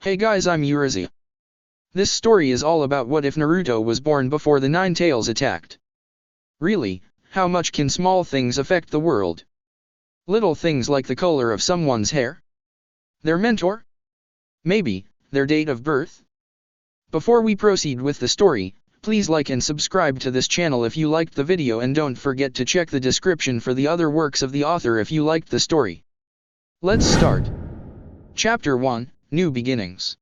Hey guys, I'm Urizi. This story is all about what if Naruto was born before the Nine Tails attacked. Really, how much can small things affect the world? Little things like the color of someone's hair? Their mentor? Maybe, their date of birth? Before we proceed with the story, please like and subscribe to this channel if you liked the video, and don't forget to check the description for the other works of the author if you liked the story. Let's start. Chapter 1, New Beginnings.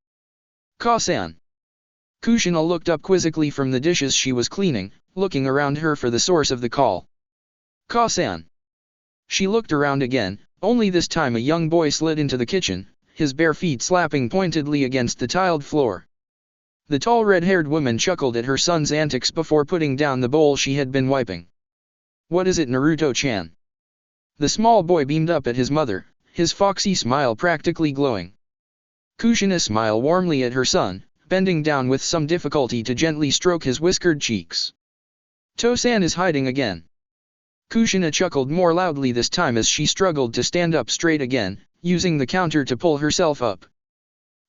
Ka-san. Kushina looked up quizzically from the dishes she was cleaning, looking around her for the source of the call. Ka-san. She looked around again, only this time a young boy slid into the kitchen, his bare feet slapping pointedly against the tiled floor. The tall red-haired woman chuckled at her son's antics before putting down the bowl she had been wiping. What is it, Naruto-chan? The small boy beamed up at his mother, his foxy smile practically glowing. Kushina smiled warmly at her son, bending down with some difficulty to gently stroke his whiskered cheeks. To-san is hiding again. Kushina chuckled more loudly this time as she struggled to stand up straight again, using the counter to pull herself up.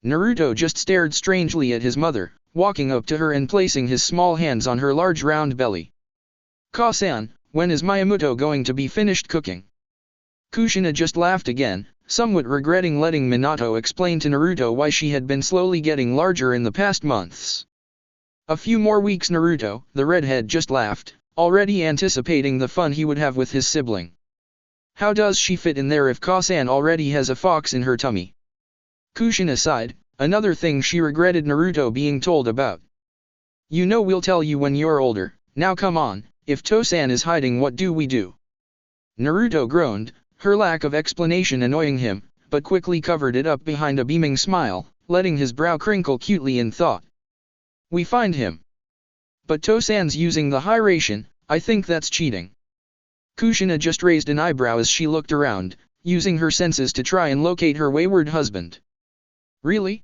Naruto just stared strangely at his mother, walking up to her and placing his small hands on her large round belly. Ka-san, when is Miyamoto going to be finished cooking? Kushina just laughed again, somewhat regretting letting Minato explain to Naruto why she had been slowly getting larger in the past months. A few more weeks, Naruto, the redhead just laughed, already anticipating the fun he would have with his sibling. How does she fit in there if Ka-san already has a fox in her tummy? Kushina sighed, another thing she regretted Naruto being told about. You know, we'll tell you when you're older. Now come on, if To-san is hiding, what do we do? Naruto groaned, her lack of explanation annoying him, but quickly covered it up behind a beaming smile, letting his brow crinkle cutely in thought. We find him. But To-san's using the high ration, I think that's cheating. Kushina just raised an eyebrow as she looked around, using her senses to try and locate her wayward husband. Really?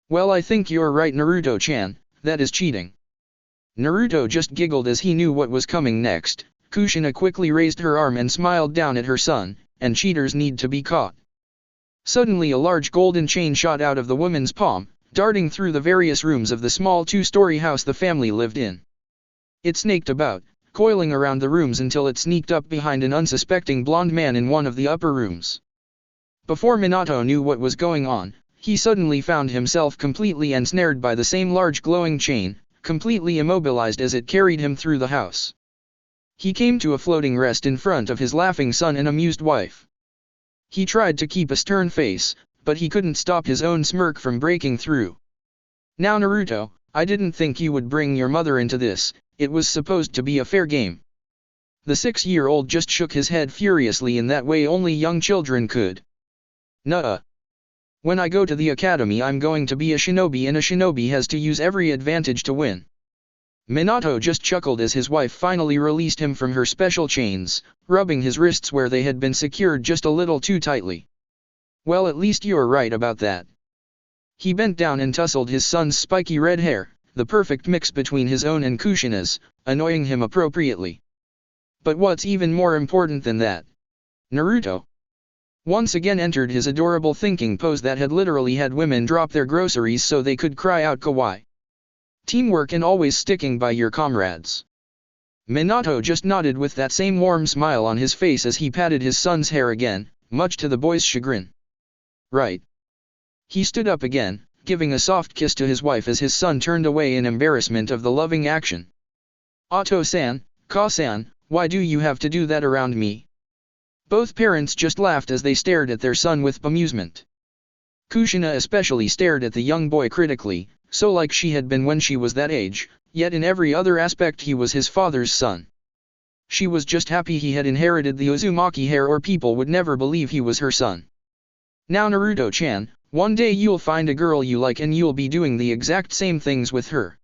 Well, I think you're right, Naruto-chan, that is cheating. Naruto just giggled as he knew what was coming next. Kushina quickly raised her arm and smiled down at her son, and cheaters need to be caught. Suddenly a large golden chain shot out of the woman's palm, darting through the various rooms of the small two-story house the family lived in. It snaked about, coiling around the rooms until it sneaked up behind an unsuspecting blonde man in one of the upper rooms. Before Minato knew what was going on, he suddenly found himself completely ensnared by the same large glowing chain, completely immobilized as it carried him through the house. He came to a floating rest in front of his laughing son and amused wife. He tried to keep a stern face, but he couldn't stop his own smirk from breaking through. Now Naruto, I didn't think you would bring your mother into this, it was supposed to be a fair game. The 6-year-old just shook his head furiously in that way only young children could. Nuh-uh. When I go to the academy, I'm going to be a shinobi, and a shinobi has to use every advantage to win. Minato just chuckled as his wife finally released him from her special chains, rubbing his wrists where they had been secured just a little too tightly. Well, at least you're right about that. He bent down and tousled his son's spiky red hair, the perfect mix between his own and Kushina's, annoying him appropriately. But what's even more important than that? Naruto once again entered his adorable thinking pose that had literally had women drop their groceries so they could cry out kawaii. Teamwork and always sticking by your comrades. Minato just nodded with that same warm smile on his face as he patted his son's hair again, much to the boy's chagrin. Right. He stood up again, giving a soft kiss to his wife as his son turned away in embarrassment of the loving action. To-san, Ka-san, why do you have to do that around me? Both parents just laughed as they stared at their son with bemusement. Kushina especially stared at the young boy critically, so like she had been when she was that age, yet in every other aspect he was his father's son. She was just happy he had inherited the Uzumaki hair, or people would never believe he was her son. Now Naruto-chan, one day you'll find a girl you like and you'll be doing the exact same things with her.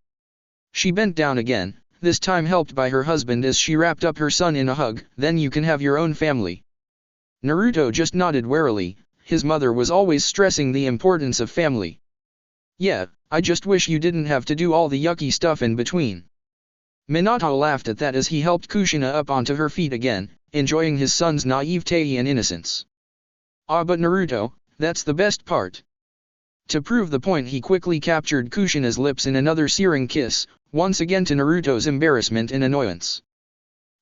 She bent down again, this time helped by her husband as she wrapped up her son in a hug. Then you can have your own family. Naruto just nodded warily, his mother was always stressing the importance of family. Yeah, I just wish you didn't have to do all the yucky stuff in between. Minato laughed at that as he helped Kushina up onto her feet again, enjoying his son's naivete and innocence. Ah, but Naruto, that's the best part. To prove the point, he quickly captured Kushina's lips in another searing kiss, once again to Naruto's embarrassment and annoyance.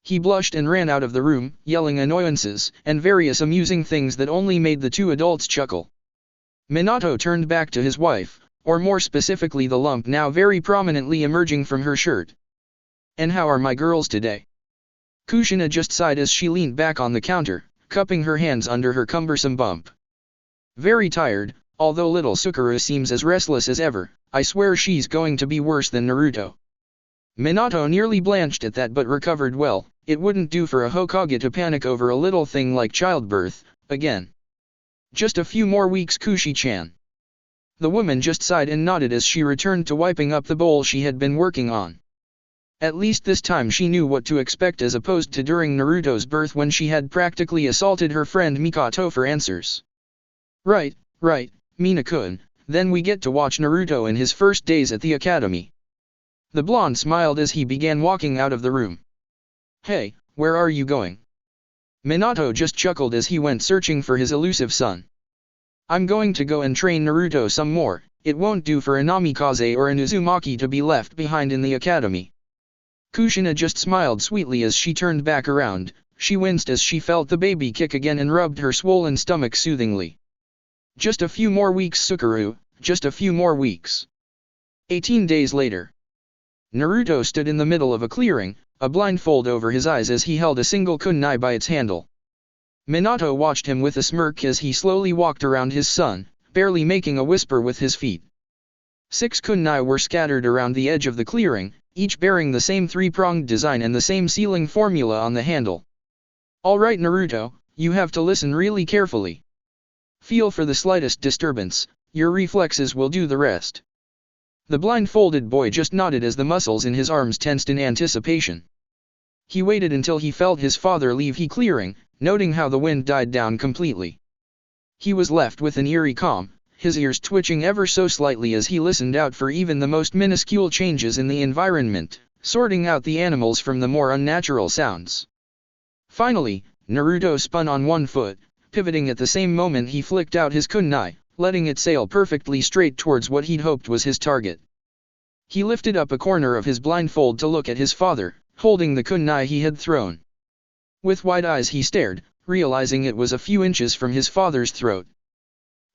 He blushed and ran out of the room, yelling annoyances and various amusing things that only made the two adults chuckle. Minato turned back to his wife, or more specifically the lump now very prominently emerging from her shirt. "And how are my girls today?" Kushina just sighed as she leaned back on the counter, cupping her hands under her cumbersome bump. "Very tired, although little Sukuru seems as restless as ever. I swear she's going to be worse than Naruto." Minato nearly blanched at that but recovered well. It wouldn't do for a Hokage to panic over a little thing like childbirth, again. "Just a few more weeks, Kushi-chan." The woman just sighed and nodded as she returned to wiping up the bowl she had been working on. At least this time she knew what to expect, as opposed to during Naruto's birth when she had practically assaulted her friend Mikoto for answers. Right, Mina-kun, then we get to watch Naruto in his first days at the academy." The blonde smiled as he began walking out of the room. "Hey, where are you going?" Minato just chuckled as he went searching for his elusive son. "I'm going to go and train Naruto some more. It won't do for a Namikaze or an Uzumaki to be left behind in the academy." Kushina just smiled sweetly as she turned back around. She winced as she felt the baby kick again and rubbed her swollen stomach soothingly. "Just a few more weeks, Sukuru, just a few more weeks." 18 days later. Naruto stood in the middle of a clearing, a blindfold over his eyes as he held a single kunai by its handle. Minato watched him with a smirk as he slowly walked around his son, barely making a whisper with his feet. 6 kunai were scattered around the edge of the clearing, each bearing the same 3-pronged design and the same sealing formula on the handle. "Alright Naruto, you have to listen really carefully. Feel for the slightest disturbance, your reflexes will do the rest." The blindfolded boy just nodded as the muscles in his arms tensed in anticipation. He waited until he felt his father leave the clearing, noting how the wind died down completely. He was left with an eerie calm, his ears twitching ever so slightly as he listened out for even the most minuscule changes in the environment, sorting out the animals from the more unnatural sounds. Finally, Naruto spun on one foot, pivoting at the same moment he flicked out his kunai, letting it sail perfectly straight towards what he'd hoped was his target. He lifted up a corner of his blindfold to look at his father, holding the kunai he had thrown. With wide eyes he stared, realizing it was a few inches from his father's throat.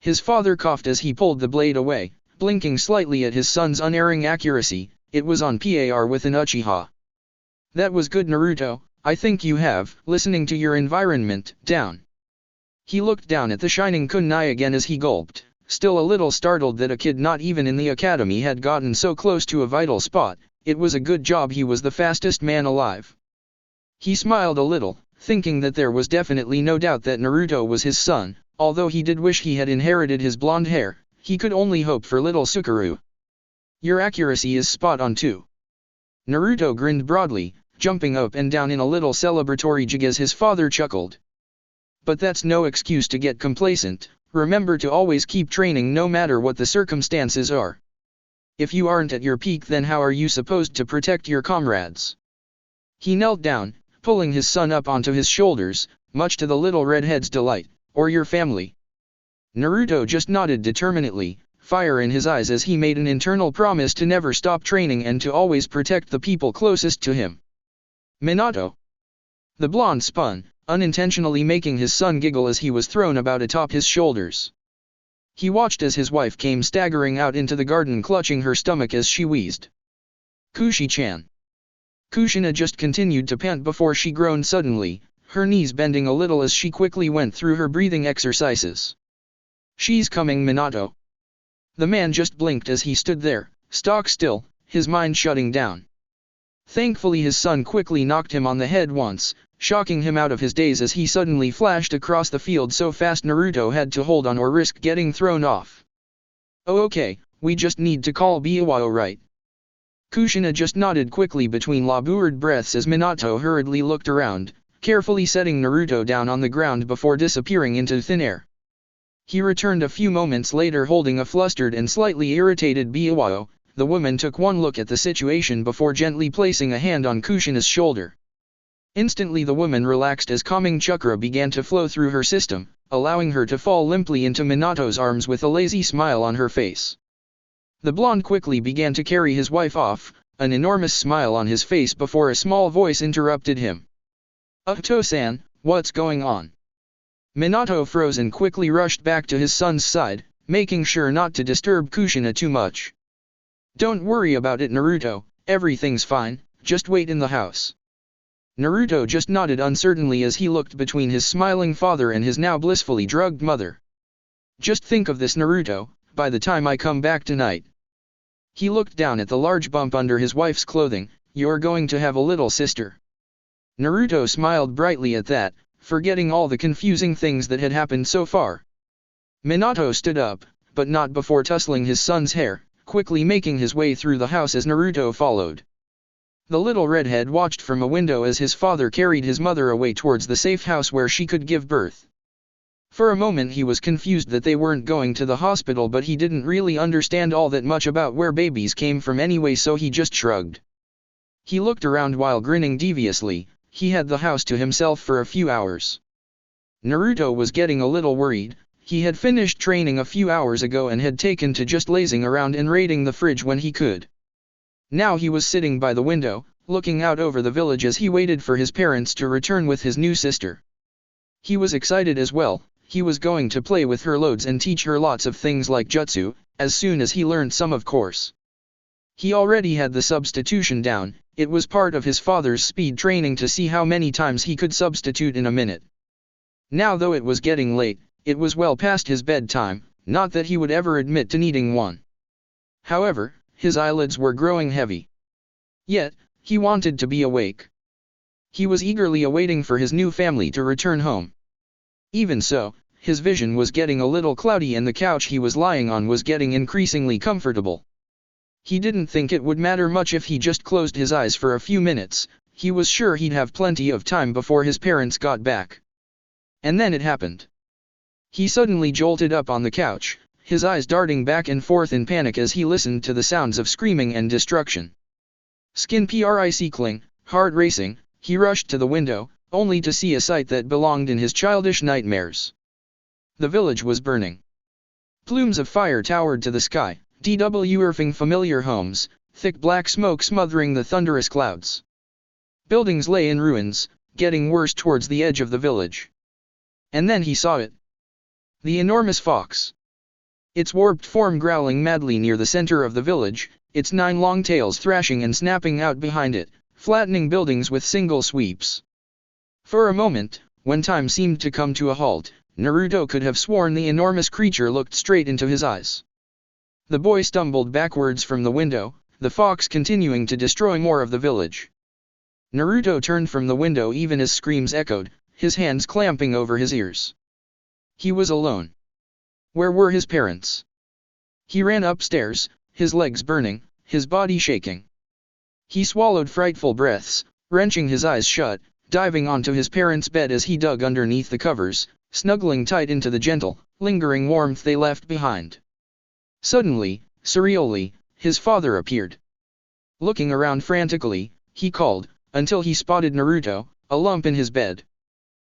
His father coughed as he pulled the blade away, blinking slightly at his son's unerring accuracy. It was on par with an Uchiha. "That was good Naruto, I think you have, listening to your environment, down." He looked down at the shining kunai again as he gulped, still a little startled that a kid not even in the academy had gotten so close to a vital spot. It was a good job he was the fastest man alive. He smiled a little, thinking that there was definitely no doubt that Naruto was his son. Although he did wish he had inherited his blonde hair, he could only hope for little Sukuru. "Your accuracy is spot on too." Naruto grinned broadly, jumping up and down in a little celebratory jig as his father chuckled. "But that's no excuse to get complacent. Remember to always keep training no matter what the circumstances are. If you aren't at your peak, then how are you supposed to protect your comrades?" He knelt down, pulling his son up onto his shoulders, much to the little redhead's delight. "Or your family?" Naruto just nodded determinedly, fire in his eyes as he made an internal promise to never stop training and to always protect the people closest to him. "Minato." The blonde spun, unintentionally making his son giggle as he was thrown about atop his shoulders. He watched as his wife came staggering out into the garden clutching her stomach as she wheezed. "Kushi-chan." Kushina just continued to pant before she groaned suddenly, her knees bending a little as she quickly went through her breathing exercises. "She's coming Minato." The man just blinked as he stood there, stock still, his mind shutting down. Thankfully his son quickly knocked him on the head once, shocking him out of his daze as he suddenly flashed across the field so fast Naruto had to hold on or risk getting thrown off. "Oh okay, we just need to call Biawao right?" Kushina just nodded quickly between labored breaths as Minato hurriedly looked around, carefully setting Naruto down on the ground before disappearing into thin air. He returned a few moments later holding a flustered and slightly irritated Biawao. The woman took one look at the situation before gently placing a hand on Kushina's shoulder. Instantly the woman relaxed as calming chakra began to flow through her system, allowing her to fall limply into Minato's arms with a lazy smile on her face. The blonde quickly began to carry his wife off, an enormous smile on his face before a small voice interrupted him. To-san, what's going on? Minato froze and quickly rushed back to his son's side, making sure not to disturb Kushina too much. Don't worry about it, Naruto, everything's fine, just wait in the house. Naruto just nodded uncertainly as he looked between his smiling father and his now blissfully drugged mother. Just think of this, Naruto, by the time I come back tonight. He looked down at the large bump under his wife's clothing. You're going to have a little sister. Naruto smiled brightly at that, forgetting all the confusing things that had happened so far. Minato stood up, but not before tussling his son's hair, quickly making his way through the house as Naruto followed. The little redhead watched from a window as his father carried his mother away towards the safe house where she could give birth. For a moment he was confused that they weren't going to the hospital, but he didn't really understand all that much about where babies came from anyway, so he just shrugged. He looked around while grinning deviously. He had the house to himself for a few hours. Naruto was getting a little worried. He had finished training a few hours ago and had taken to just lazing around and raiding the fridge when he could. Now he was sitting by the window, looking out over the village as he waited for his parents to return with his new sister. He was excited as well. He was going to play with her loads and teach her lots of things like jutsu, as soon as he learned some, of course. He already had the substitution down. It was part of his father's speed training to see how many times he could substitute in a minute. Now though it was getting late, it was well past his bedtime, not that he would ever admit to needing one. However, his eyelids were growing heavy. Yet, he wanted to be awake. He was eagerly awaiting for his new family to return home. Even so, his vision was getting a little cloudy and the couch he was lying on was getting increasingly comfortable. He didn't think it would matter much if he just closed his eyes for a few minutes. He was sure he'd have plenty of time before his parents got back. And then it happened. He suddenly jolted up on the couch, his eyes darting back and forth in panic as he listened to the sounds of screaming and destruction. Skin prickling, heart racing, he rushed to the window, only to see a sight that belonged in his childish nightmares. The village was burning. Plumes of fire towered to the sky, dwarfing familiar homes, thick black smoke smothering the thunderous clouds. Buildings lay in ruins, getting worse towards the edge of the village. And then he saw it. The enormous fox. Its warped form growling madly near the center of the village, its 9 long tails thrashing and snapping out behind it, flattening buildings with single sweeps. For a moment, when time seemed to come to a halt, Naruto could have sworn the enormous creature looked straight into his eyes. The boy stumbled backwards from the window, the fox continuing to destroy more of the village. Naruto turned from the window even as screams echoed, his hands clamping over his ears. He was alone. Where were his parents? He ran upstairs, his legs burning, his body shaking. He swallowed frightful breaths, wrenching his eyes shut, diving onto his parents' bed as he dug underneath the covers, snuggling tight into the gentle, lingering warmth they left behind. Suddenly, surreally, his father appeared. Looking around frantically, he called, until he spotted Naruto, a lump in his bed.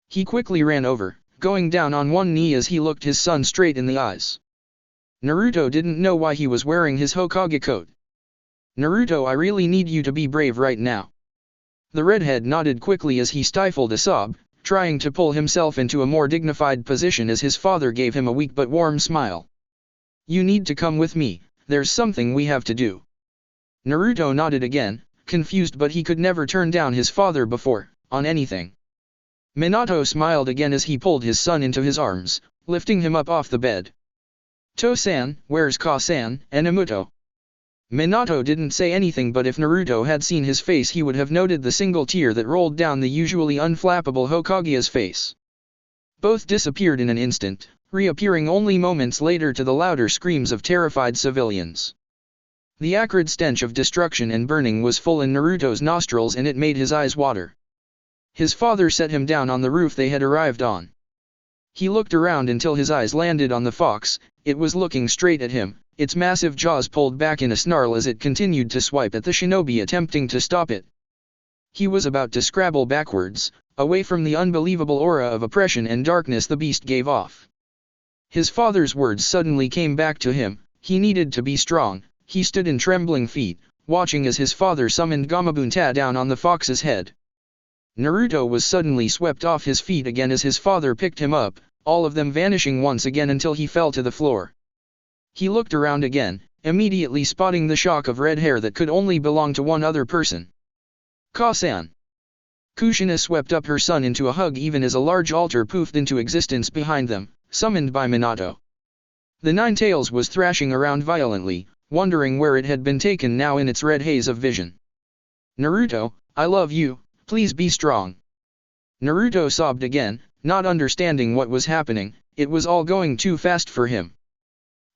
He quickly ran over, going down on one knee as he looked his son straight in the eyes. Naruto didn't know why he was wearing his Hokage coat. Naruto, I really need you to be brave right now. The redhead nodded quickly as he stifled a sob, trying to pull himself into a more dignified position as his father gave him a weak but warm smile. You need to come with me, there's something we have to do. Naruto nodded again, confused, but he could never turn down his father before, on anything. Minato smiled again as he pulled his son into his arms, lifting him up off the bed. To-san, where's Ka-san, and Amuto? Minato didn't say anything, but if Naruto had seen his face he would have noted the single tear that rolled down the usually unflappable Hokage's face. Both disappeared in an instant, reappearing only moments later to the louder screams of terrified civilians. The acrid stench of destruction and burning was full in Naruto's nostrils and it made his eyes water. His father set him down on the roof they had arrived on. He looked around until his eyes landed on the fox. It was looking straight at him, its massive jaws pulled back in a snarl as it continued to swipe at the shinobi, attempting to stop it. He was about to scrabble backwards, away from the unbelievable aura of oppression and darkness the beast gave off. His father's words suddenly came back to him. He needed to be strong. He stood in trembling feet, watching as his father summoned Gamabunta down on the fox's head. Naruto was suddenly swept off his feet again as his father picked him up, all of them vanishing once again until he fell to the floor. He looked around again, immediately spotting the shock of red hair that could only belong to one other person. Ka-san. Kushina swept up her son into a hug even as a large altar poofed into existence behind them, summoned by Minato. The Nine Tails was thrashing around violently, wondering where it had been taken now in its red haze of vision. Naruto, I love you, please be strong. Naruto sobbed again, not understanding what was happening. It was all going too fast for him.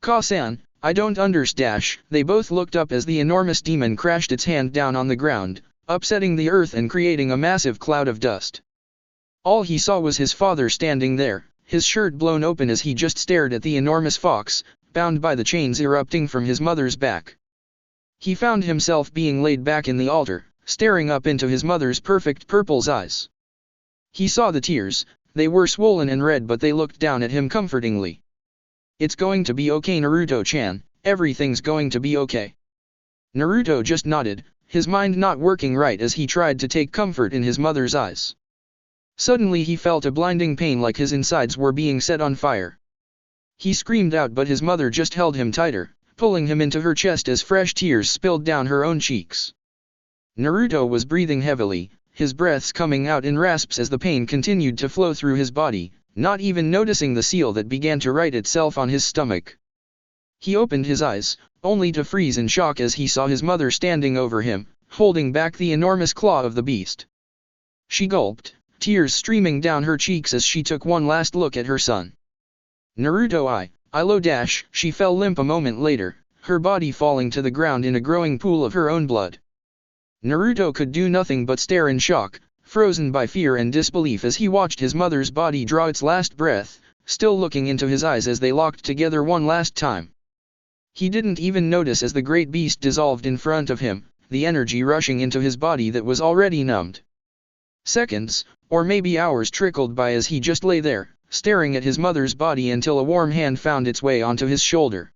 Ka-san, I don't understand. They both looked up as the enormous demon crashed its hand down on the ground, upsetting the earth and creating a massive cloud of dust. All he saw was his father standing there, his shirt blown open as he just stared at the enormous fox, bound by the chains erupting from his mother's back. He found himself being laid back in the altar, staring up into his mother's perfect purple eyes. He saw the tears. They were swollen and red, but they looked down at him comfortingly. It's going to be okay, Naruto-chan, everything's going to be okay. Naruto just nodded, his mind not working right as he tried to take comfort in his mother's eyes. Suddenly he felt a blinding pain like his insides were being set on fire. He screamed out, but his mother just held him tighter, pulling him into her chest as fresh tears spilled down her own cheeks. Naruto was breathing heavily, his breaths coming out in rasps as the pain continued to flow through his body, not even noticing the seal that began to write itself on his stomach. He opened his eyes, only to freeze in shock as he saw his mother standing over him, holding back the enormous claw of the beast. She gulped, tears streaming down her cheeks as she took one last look at her son. Naruto she fell limp a moment later, her body falling to the ground in a growing pool of her own blood. Naruto could do nothing but stare in shock, frozen by fear and disbelief as he watched his mother's body draw its last breath, still looking into his eyes as they locked together one last time. He didn't even notice as the great beast dissolved in front of him, the energy rushing into his body that was already numbed. Seconds, or maybe hours trickled by as he just lay there, staring at his mother's body until a warm hand found its way onto his shoulder.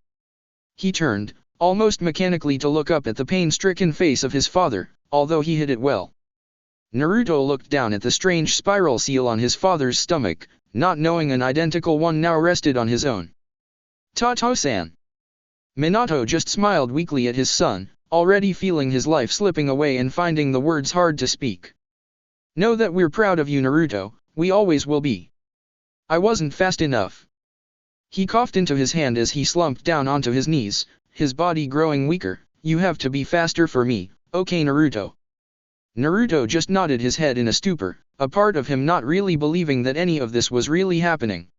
He turned, almost mechanically, to look up at the pain-stricken face of his father, although he hid it well. Naruto looked down at the strange spiral seal on his father's stomach, not knowing an identical one now rested on his own. Tato-san. Minato just smiled weakly at his son, already feeling his life slipping away and finding the words hard to speak. Know that we're proud of you, Naruto, we always will be. I wasn't fast enough. He coughed into his hand as he slumped down onto his knees, his body growing weaker. You have to be faster for me, okay, Naruto? Naruto just nodded his head in a stupor, a part of him not really believing that any of this was really happening.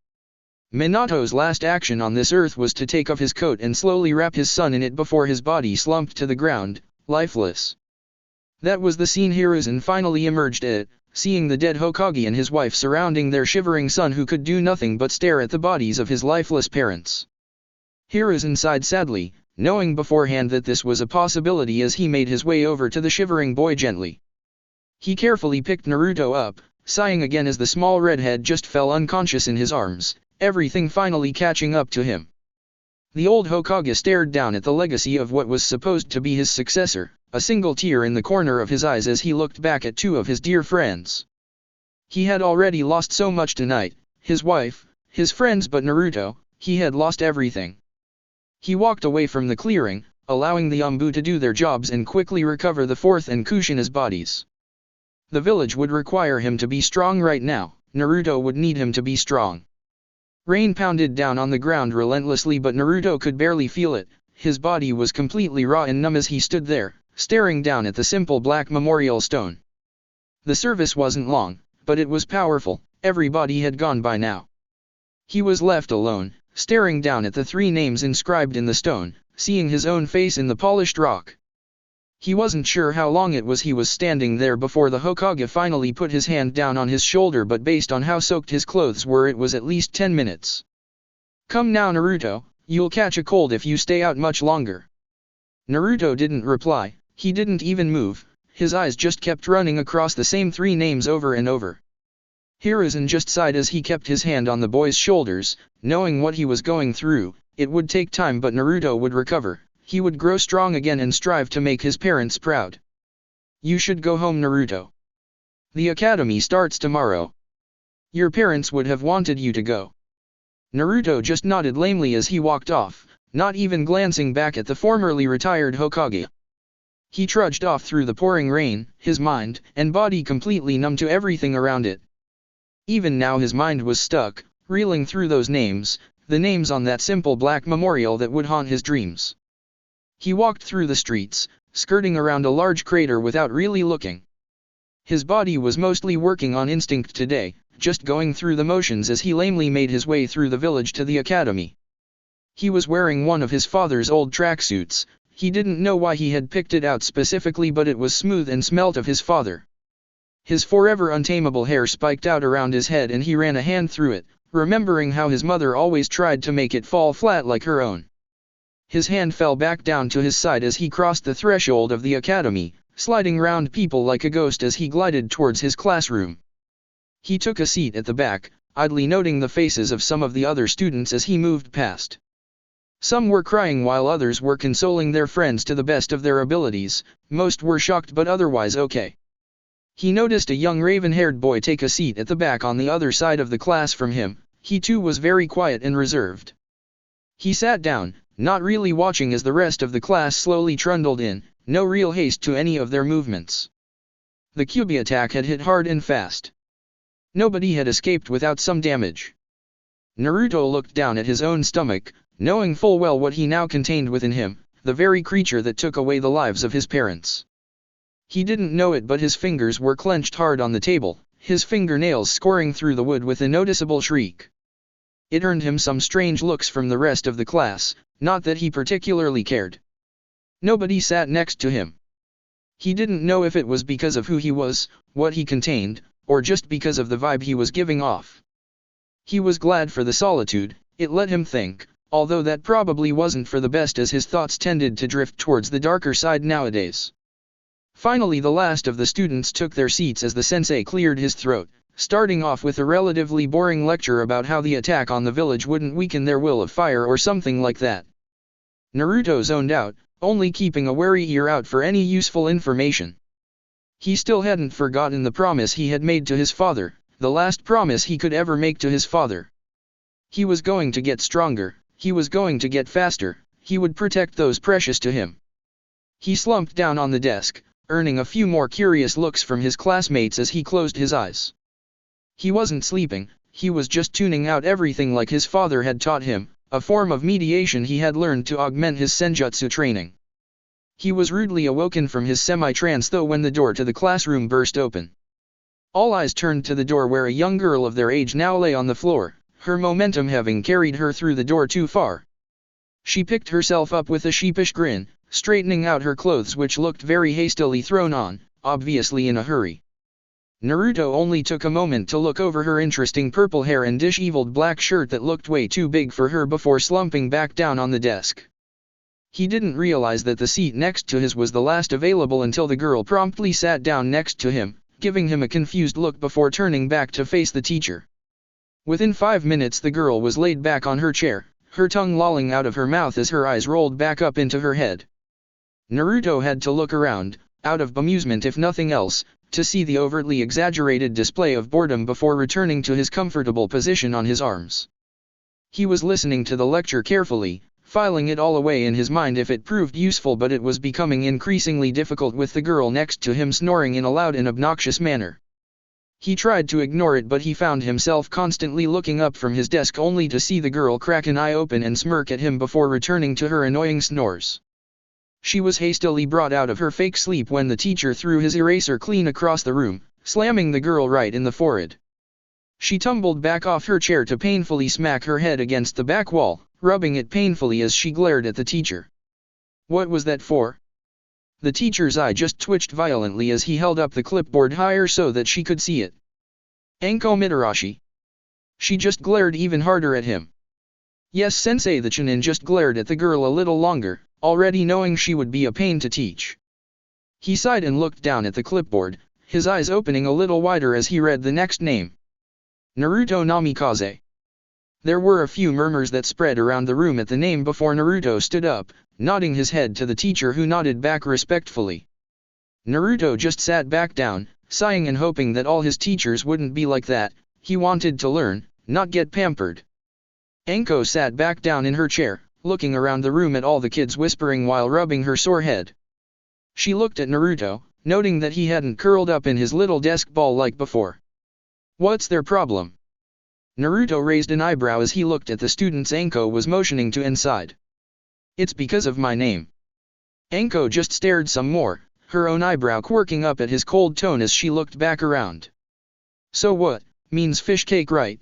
Minato's last action on this earth was to take off his coat and slowly wrap his son in it before his body slumped to the ground, lifeless. That was the scene Hiruzen finally emerged at, seeing the dead Hokage and his wife surrounding their shivering son who could do nothing but stare at the bodies of his lifeless parents. Hiruzen sighed sadly, knowing beforehand that this was a possibility as he made his way over to the shivering boy gently. He carefully picked Naruto up, sighing again as the small redhead just fell unconscious in his arms, everything finally catching up to him. The old Hokage stared down at the legacy of what was supposed to be his successor, a single tear in the corner of his eyes as he looked back at two of his dear friends. He had already lost so much tonight, his wife, his friends, but Naruto, he had lost everything. He walked away from the clearing, allowing the Umbu to do their jobs and quickly recover the fourth and Kushina's bodies. The village would require him to be strong right now, Naruto would need him to be strong. Rain pounded down on the ground relentlessly, but Naruto could barely feel it. His body was completely raw and numb as he stood there, staring down at the simple black memorial stone. The service wasn't long, but it was powerful. Everybody had gone by now. He was left alone, staring down at the three names inscribed in the stone, seeing his own face in the polished rock. He wasn't sure how long it was he was standing there before the Hokage finally put his hand down on his shoulder, but based on how soaked his clothes were, it was at least 10 minutes. Come now, Naruto, you'll catch a cold if you stay out much longer. Naruto didn't reply, he didn't even move, his eyes just kept running across the same three names over and over. Hiruzen just sighed as he kept his hand on the boy's shoulders, knowing what he was going through. It would take time, but Naruto would recover. He would grow strong again and strive to make his parents proud. You should go home, Naruto. The academy starts tomorrow. Your parents would have wanted you to go. Naruto just nodded lamely as he walked off, not even glancing back at the formerly retired Hokage. He trudged off through the pouring rain, his mind and body completely numb to everything around it. Even now his mind was stuck, reeling through those names, the names on that simple black memorial that would haunt his dreams. He walked through the streets, skirting around a large crater without really looking. His body was mostly working on instinct today, just going through the motions as he lamely made his way through the village to the academy. He was wearing one of his father's old tracksuits. He didn't know why he had picked it out specifically, but it was smooth and smelt of his father. His forever untamable hair spiked out around his head and he ran a hand through it, remembering how his mother always tried to make it fall flat like her own. His hand fell back down to his side as he crossed the threshold of the academy, sliding round people like a ghost as he glided towards his classroom. He took a seat at the back, idly noting the faces of some of the other students as he moved past. Some were crying while others were consoling their friends to the best of their abilities. Most were shocked but otherwise okay. He noticed a young raven-haired boy take a seat at the back on the other side of the class from him. He too was very quiet and reserved. He sat down, not really watching as the rest of the class slowly trundled in, no real haste to any of their movements. The Kyuubi attack had hit hard and fast. Nobody had escaped without some damage. Naruto looked down at his own stomach, knowing full well what he now contained within him, the very creature that took away the lives of his parents. He didn't know it, but his fingers were clenched hard on the table, his fingernails scoring through the wood with a noticeable shriek. It earned him some strange looks from the rest of the class, not that he particularly cared. Nobody sat next to him. He didn't know if it was because of who he was, what he contained, or just because of the vibe he was giving off. He was glad for the solitude, it let him think, although that probably wasn't for the best as his thoughts tended to drift towards the darker side nowadays. Finally the last of the students took their seats as the sensei cleared his throat, starting off with a relatively boring lecture about how the attack on the village wouldn't weaken their will of fire or something like that. Naruto zoned out, only keeping a wary ear out for any useful information. He still hadn't forgotten the promise he had made to his father, the last promise he could ever make to his father. He was going to get stronger, he was going to get faster, he would protect those precious to him. He slumped down on the desk, earning a few more curious looks from his classmates as he closed his eyes. He wasn't sleeping, he was just tuning out everything like his father had taught him, a form of mediation he had learned to augment his senjutsu training. He was rudely awoken from his semi-trance though when the door to the classroom burst open. All eyes turned to the door where a young girl of their age now lay on the floor, her momentum having carried her through the door too far. She picked herself up with a sheepish grin, straightening out her clothes which looked very hastily thrown on, obviously in a hurry. Naruto only took a moment to look over her interesting purple hair and disheveled black shirt that looked way too big for her before slumping back down on the desk. He didn't realize that the seat next to his was the last available until the girl promptly sat down next to him, giving him a confused look before turning back to face the teacher. Within 5 minutes the girl was laid back on her chair, her tongue lolling out of her mouth as her eyes rolled back up into her head. Naruto had to look around, out of bemusement if nothing else, to see the overtly exaggerated display of boredom before returning to his comfortable position on his arms. He was listening to the lecture carefully, filing it all away in his mind if it proved useful, but it was becoming increasingly difficult with the girl next to him snoring in a loud and obnoxious manner. He tried to ignore it, but he found himself constantly looking up from his desk only to see the girl crack an eye open and smirk at him before returning to her annoying snores. She was hastily brought out of her fake sleep when the teacher threw his eraser clean across the room, slamming the girl right in the forehead. She tumbled back off her chair to painfully smack her head against the back wall, rubbing it painfully as she glared at the teacher. What was that for? The teacher's eye just twitched violently as he held up the clipboard higher so that she could see it. Anko Mitarashi. She just glared even harder at him. Yes, Sensei. The Chunin just glared at the girl a little longer, already knowing she would be a pain to teach. He sighed and looked down at the clipboard, his eyes opening a little wider as he read the next name. Naruto Namikaze. There were a few murmurs that spread around the room at the name before Naruto stood up, nodding his head to the teacher who nodded back respectfully. Naruto just sat back down, sighing and hoping that all his teachers wouldn't be like that. He wanted to learn, not get pampered. Anko sat back down in her chair, looking around the room at all the kids whispering while rubbing her sore head. She looked at Naruto, noting that he hadn't curled up in his little desk ball like before. What's their problem? Naruto raised an eyebrow as he looked at the students Anko was motioning to inside. It's because of my name. Anko just stared some more, her own eyebrow quirking up at his cold tone as she looked back around. So what, means fish cake, right?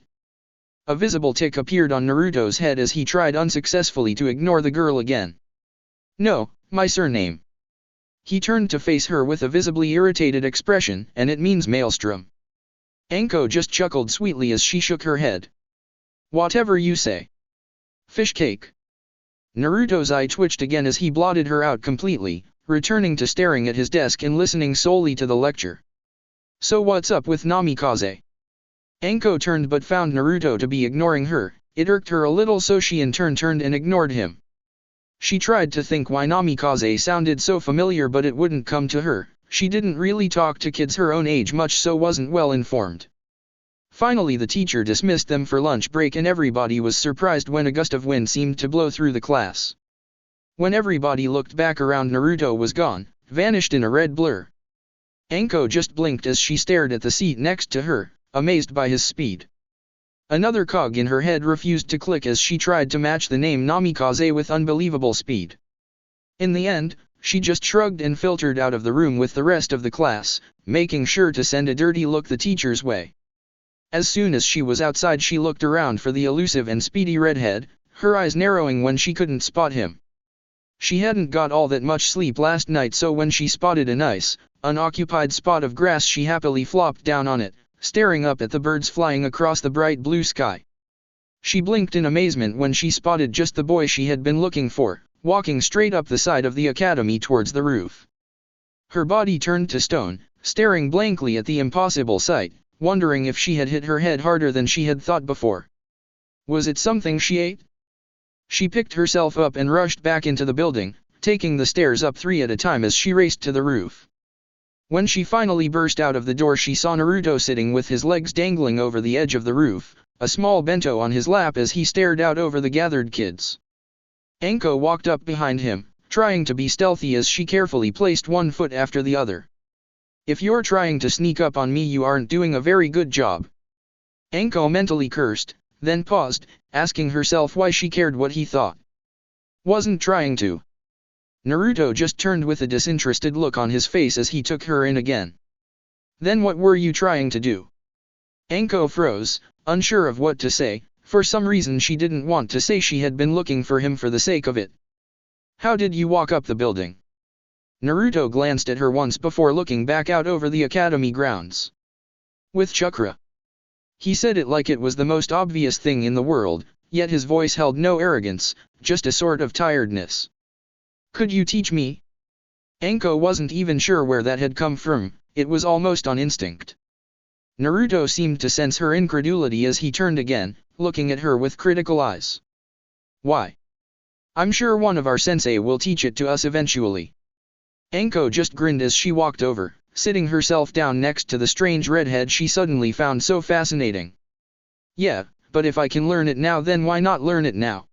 A visible tick appeared on Naruto's head as he tried unsuccessfully to ignore the girl again. No, my surname. He turned to face her with a visibly irritated expression, and it means maelstrom. Anko just chuckled sweetly as she shook her head. Whatever you say. Fish cake. Naruto's eye twitched again as he blotted her out completely, returning to staring at his desk and listening solely to the lecture. So what's up with Namikaze? Anko turned but found Naruto to be ignoring her. It irked her a little, so she in turn turned and ignored him. She tried to think why Namikaze sounded so familiar, but it wouldn't come to her. She didn't really talk to kids her own age much, so wasn't well informed. Finally the teacher dismissed them for lunch break and everybody was surprised when a gust of wind seemed to blow through the class. When everybody looked back around, Naruto was gone, vanished in a red blur. Anko just blinked as she stared at the seat next to her, amazed by his speed. Another cog in her head refused to click as she tried to match the name Namikaze with unbelievable speed. In the end, she just shrugged and filtered out of the room with the rest of the class, making sure to send a dirty look the teacher's way. As soon as she was outside, she looked around for the elusive and speedy redhead, her eyes narrowing when she couldn't spot him. She hadn't got all that much sleep last night, so when she spotted a nice, unoccupied spot of grass, she happily flopped down on it, staring up at the birds flying across the bright blue sky. She blinked in amazement when she spotted just the boy she had been looking for, walking straight up the side of the academy towards the roof. Her body turned to stone, staring blankly at the impossible sight, wondering if she had hit her head harder than she had thought before. Was it something she ate? She picked herself up and rushed back into the building, taking the stairs up 3 at a time as she raced to the roof. When she finally burst out of the door, she saw Naruto sitting with his legs dangling over the edge of the roof, a small bento on his lap as he stared out over the gathered kids. Anko walked up behind him, trying to be stealthy as she carefully placed one foot after the other. If you're trying to sneak up on me, you aren't doing a very good job. Anko mentally cursed, then paused, asking herself why she cared what he thought. Wasn't trying to. Naruto just turned with a disinterested look on his face as he took her in again. Then what were you trying to do? Anko froze, unsure of what to say. For some reason she didn't want to say she had been looking for him for the sake of it. How did you walk up the building? Naruto glanced at her once before looking back out over the academy grounds. With chakra. He said it like it was the most obvious thing in the world, yet his voice held no arrogance, just a sort of tiredness. Could you teach me? Anko wasn't even sure where that had come from, it was almost on instinct. Naruto seemed to sense her incredulity as he turned again, looking at her with critical eyes. Why? I'm sure one of our sensei will teach it to us eventually. Anko just grinned as she walked over, sitting herself down next to the strange redhead she suddenly found so fascinating. Yeah, but if I can learn it now, then why not learn it now?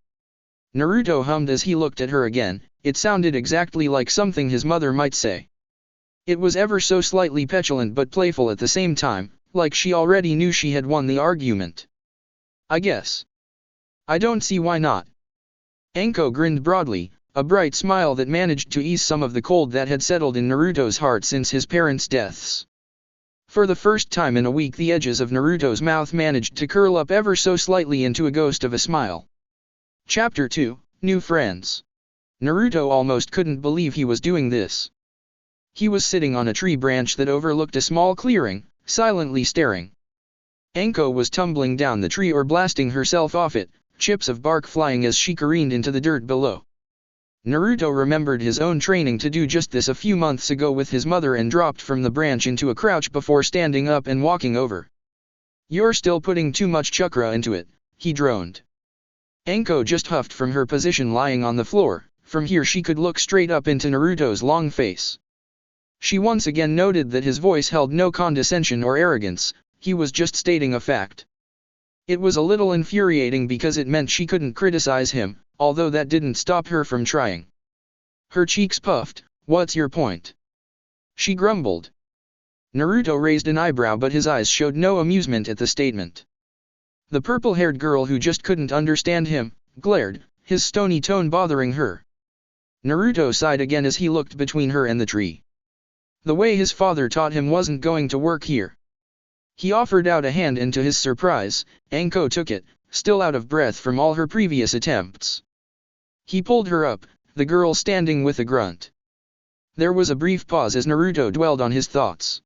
Naruto hummed as he looked at her again. It sounded exactly like something his mother might say. It was ever so slightly petulant but playful at the same time, like she already knew she had won the argument. I guess. I don't see why not. Anko grinned broadly, a bright smile that managed to ease some of the cold that had settled in Naruto's heart since his parents' deaths. For the first time in a week, the edges of Naruto's mouth managed to curl up ever so slightly into a ghost of a smile. Chapter 2, New Friends. Naruto almost couldn't believe he was doing this. He was sitting on a tree branch that overlooked a small clearing, silently staring. Anko was tumbling down the tree or blasting herself off it, chips of bark flying as she careened into the dirt below. Naruto remembered his own training to do just this a few months ago with his mother and dropped from the branch into a crouch before standing up and walking over. You're still putting too much chakra into it, he droned. Anko just huffed from her position lying on the floor. From here she could look straight up into Naruto's long face. She once again noted that his voice held no condescension or arrogance, he was just stating a fact. It was a little infuriating because it meant she couldn't criticize him, although that didn't stop her from trying. Her cheeks puffed. What's your point? She grumbled. Naruto raised an eyebrow but his eyes showed no amusement at the statement. The purple-haired girl who just couldn't understand him, glared, his stony tone bothering her. Naruto sighed again as he looked between her and the tree. The way his father taught him wasn't going to work here. He offered out a hand and to his surprise, Anko took it, still out of breath from all her previous attempts. He pulled her up, the girl standing with a grunt. There was a brief pause as Naruto dwelled on his thoughts.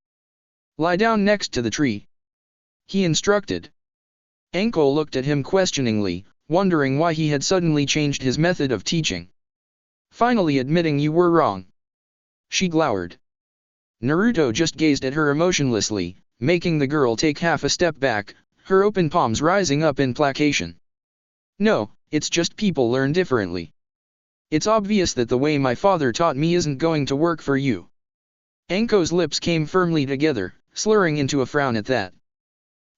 Lie down next to the tree, he instructed. Anko looked at him questioningly, wondering why he had suddenly changed his method of teaching. Finally admitting you were wrong, she glowered. Naruto just gazed at her emotionlessly, making the girl take half a step back, her open palms rising up in placation. No, it's just people learn differently. It's obvious that the way my father taught me isn't going to work for you. Anko's lips came firmly together, slurring into a frown at that.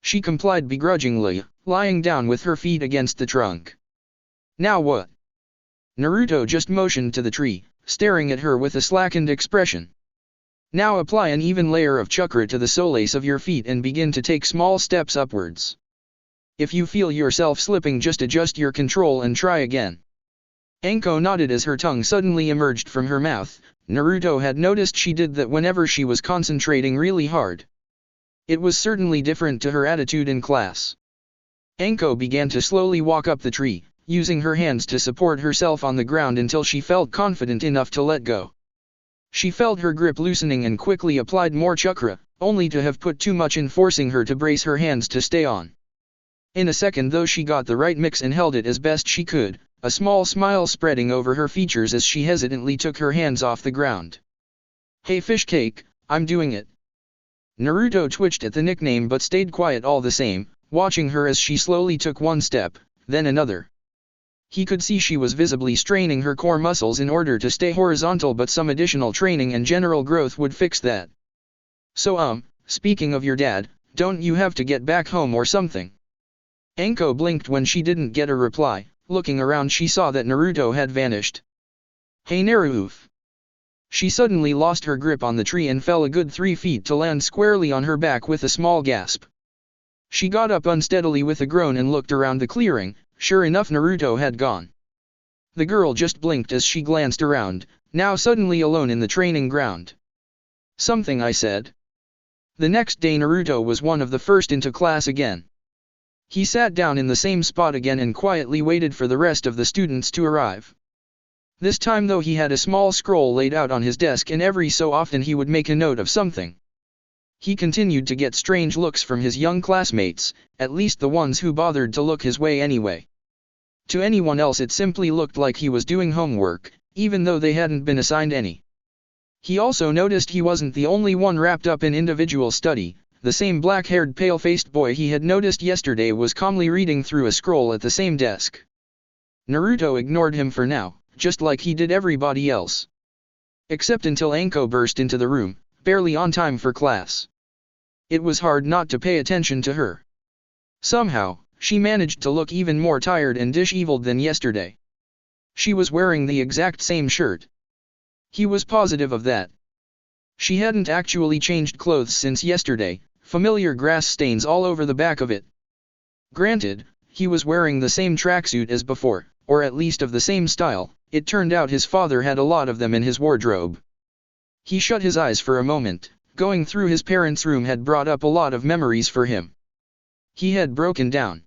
She complied begrudgingly, lying down with her feet against the trunk. Now what? Naruto just motioned to the tree, staring at her with a slackened expression. Now apply an even layer of chakra to the soles of your feet and begin to take small steps upwards. If you feel yourself slipping, just adjust your control and try again. Anko nodded as her tongue suddenly emerged from her mouth. Naruto had noticed she did that whenever she was concentrating really hard. It was certainly different to her attitude in class. Anko began to slowly walk up the tree, using her hands to support herself on the ground until she felt confident enough to let go. She felt her grip loosening and quickly applied more chakra, only to have put too much in, forcing her to brace her hands to stay on. In a second though she got the right mix and held it as best she could, a small smile spreading over her features as she hesitantly took her hands off the ground. Hey fish cake, I'm doing it. Naruto twitched at the nickname but stayed quiet all the same, watching her as she slowly took one step, then another. He could see she was visibly straining her core muscles in order to stay horizontal, but some additional training and general growth would fix that. So speaking of your dad, don't you have to get back home or something? Anko blinked when she didn't get a reply. Looking around she saw that Naruto had vanished. Hey Naruto! She suddenly lost her grip on the tree and fell a good 3 feet to land squarely on her back with a small gasp. She got up unsteadily with a groan and looked around the clearing. Sure enough, Naruto had gone. The girl just blinked as she glanced around, now suddenly alone in the training ground. Something I said. The next day Naruto was one of the first into class again. He sat down in the same spot again and quietly waited for the rest of the students to arrive. This time though he had a small scroll laid out on his desk and every so often he would make a note of something. He continued to get strange looks from his young classmates, at least the ones who bothered to look his way anyway. To anyone else it simply looked like he was doing homework, even though they hadn't been assigned any. He also noticed he wasn't the only one wrapped up in individual study. The same black-haired pale-faced boy he had noticed yesterday was calmly reading through a scroll at the same desk. Naruto ignored him for now, just like he did everybody else. Except until Anko burst into the room, barely on time for class. It was hard not to pay attention to her. Somehow, she managed to look even more tired and disheveled than yesterday. She was wearing the exact same shirt. He was positive of that. She hadn't actually changed clothes since yesterday, familiar grass stains all over the back of it. Granted, he was wearing the same tracksuit as before, or at least of the same style. It turned out his father had a lot of them in his wardrobe. He shut his eyes for a moment. Going through his parents' room had brought up a lot of memories for him. He had broken down,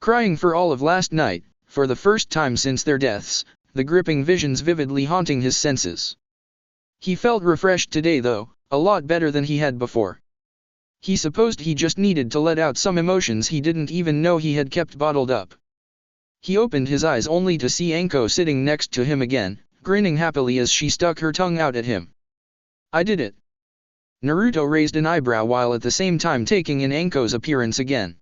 crying for all of last night, for the first time since their deaths, the gripping visions vividly haunting his senses. He felt refreshed today though, a lot better than he had before. He supposed he just needed to let out some emotions he didn't even know he had kept bottled up. He opened his eyes only to see Anko sitting next to him again, grinning happily as she stuck her tongue out at him. I did it. Naruto raised an eyebrow while at the same time taking in Anko's appearance again.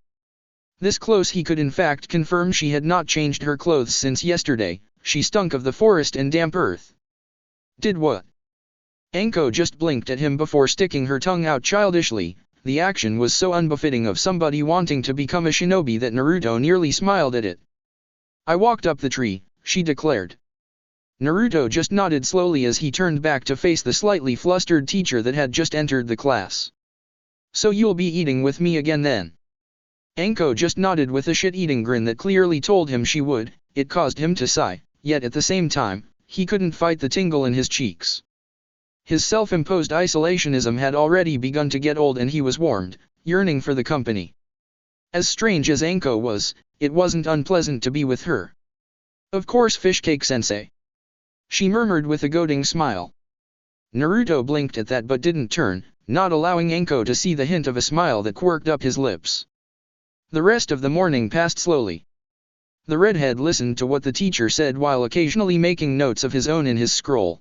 This close he could in fact confirm she had not changed her clothes since yesterday. She stunk of the forest and damp earth. Did what? Anko just blinked at him before sticking her tongue out childishly. The action was so unbefitting of somebody wanting to become a shinobi that Naruto nearly smiled at it. I walked up the tree, she declared. Naruto just nodded slowly as he turned back to face the slightly flustered teacher that had just entered the class. So you'll be eating with me again then? Anko just nodded with a shit-eating grin that clearly told him she would. It caused him to sigh, yet at the same time, he couldn't fight the tingle in his cheeks. His self-imposed isolationism had already begun to get old and he was warmed, yearning for the company. As strange as Anko was, it wasn't unpleasant to be with her. Of course Fishcake-sensei. She murmured with a goading smile. Naruto blinked at that but didn't turn, not allowing Anko to see the hint of a smile that quirked up his lips. The rest of the morning passed slowly. The redhead listened to what the teacher said while occasionally making notes of his own in his scroll.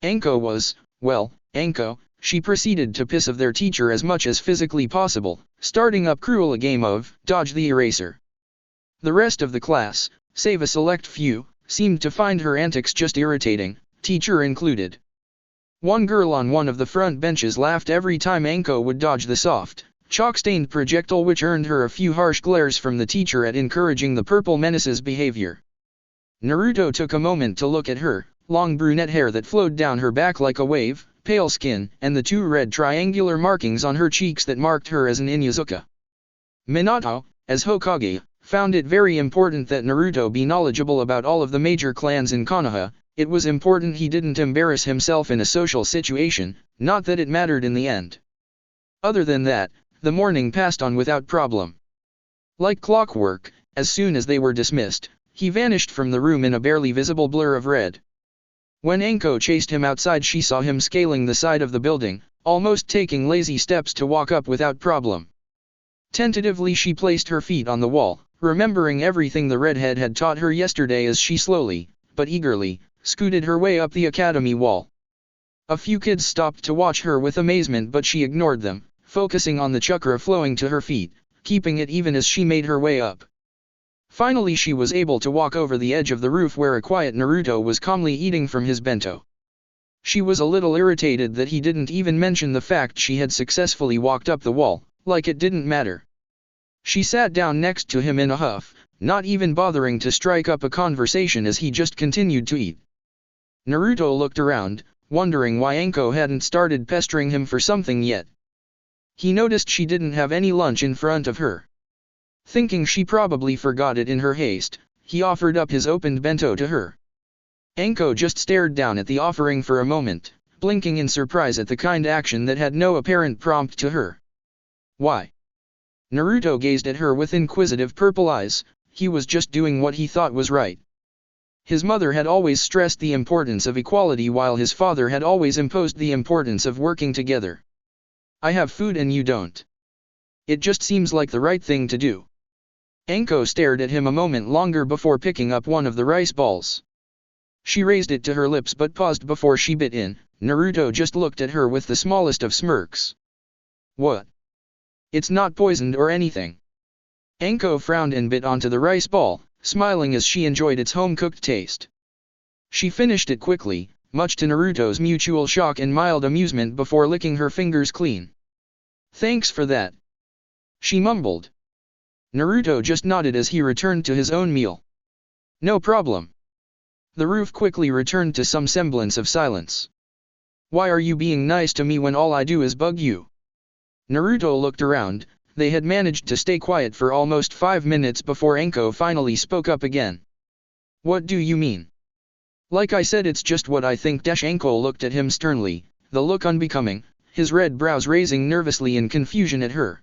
Anko was, well, Anko, she proceeded to piss of their teacher as much as physically possible, starting up cruel a game of dodge the eraser. The rest of the class, save a select few, seemed to find her antics just irritating, teacher included. One girl on one of the front benches laughed every time Anko would dodge the soft, chalk-stained projectile which earned her a few harsh glares from the teacher at encouraging the purple menace's behavior. Naruto took a moment to look at her. Long brunette hair that flowed down her back like a wave, pale skin, and the two red triangular markings on her cheeks that marked her as an Inuzuka. Minato, as Hokage, found it very important that Naruto be knowledgeable about all of the major clans in Konoha. It was important he didn't embarrass himself in a social situation, not that it mattered in the end. Other than that, the morning passed on without problem. Like clockwork, as soon as they were dismissed, he vanished from the room in a barely visible blur of red. When Anko chased him outside she saw him scaling the side of the building, almost taking lazy steps to walk up without problem. Tentatively she placed her feet on the wall, remembering everything the redhead had taught her yesterday as she slowly, but eagerly, scooted her way up the academy wall. A few kids stopped to watch her with amazement but she ignored them, focusing on the chakra flowing to her feet, keeping it even as she made her way up. Finally she was able to walk over the edge of the roof where a quiet Naruto was calmly eating from his bento. She was a little irritated that he didn't even mention the fact she had successfully walked up the wall, like it didn't matter. She sat down next to him in a huff, not even bothering to strike up a conversation as he just continued to eat. Naruto looked around, wondering why Anko hadn't started pestering him for something yet. He noticed she didn't have any lunch in front of her. Thinking she probably forgot it in her haste, he offered up his opened bento to her. Anko just stared down at the offering for a moment, blinking in surprise at the kind action that had no apparent prompt to her. Why? Naruto gazed at her with inquisitive purple eyes. He was just doing what he thought was right. His mother had always stressed the importance of equality while his father had always imposed the importance of working together. I have food and you don't. It just seems like the right thing to do. Anko stared at him a moment longer before picking up one of the rice balls. She raised it to her lips but paused before she bit in. Naruto just looked at her with the smallest of smirks. What? It's not poisoned or anything. Anko frowned and bit onto the rice ball, smiling as she enjoyed its home-cooked taste. She finished it quickly, much to Naruto's mutual shock and mild amusement before licking her fingers clean. Thanks for that. She mumbled. Naruto just nodded as he returned to his own meal. No problem. The roof quickly returned to some semblance of silence. Why are you being nice to me when all I do is bug you? Naruto looked around. They had managed to stay quiet for almost 5 minutes before Anko finally spoke up again. What do you mean? Like I said, it's just what I think. Anko looked at him sternly, the look unbecoming, his red brows raising nervously in confusion at her.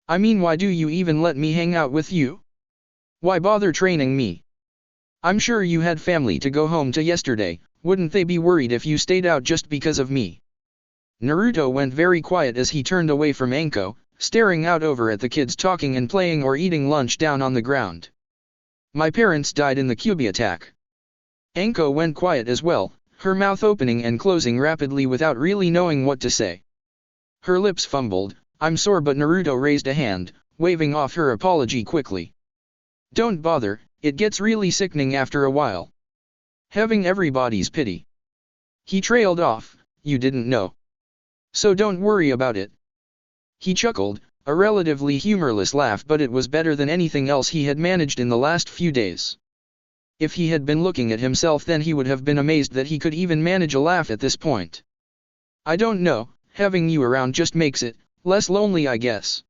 I mean, why do you even let me hang out with you? Why bother training me? I'm sure you had family to go home to yesterday. Wouldn't they be worried if you stayed out just because of me? Naruto went very quiet as he turned away from Anko, staring out over at the kids talking and playing or eating lunch down on the ground. My parents died in the Kyubi attack. Anko went quiet as well, her mouth opening and closing rapidly without really knowing what to say. Her lips fumbled. "I'm sore," but Naruto raised a hand, waving off her apology quickly. "Don't bother, it gets really sickening after a while. Having everybody's pity." He trailed off. "You didn't know. So don't worry about it." He chuckled, a relatively humorless laugh, but it was better than anything else he had managed in the last few days. If he had been looking at himself then he would have been amazed that he could even manage a laugh at this point. "I don't know, having you around just makes it less lonely, I guess."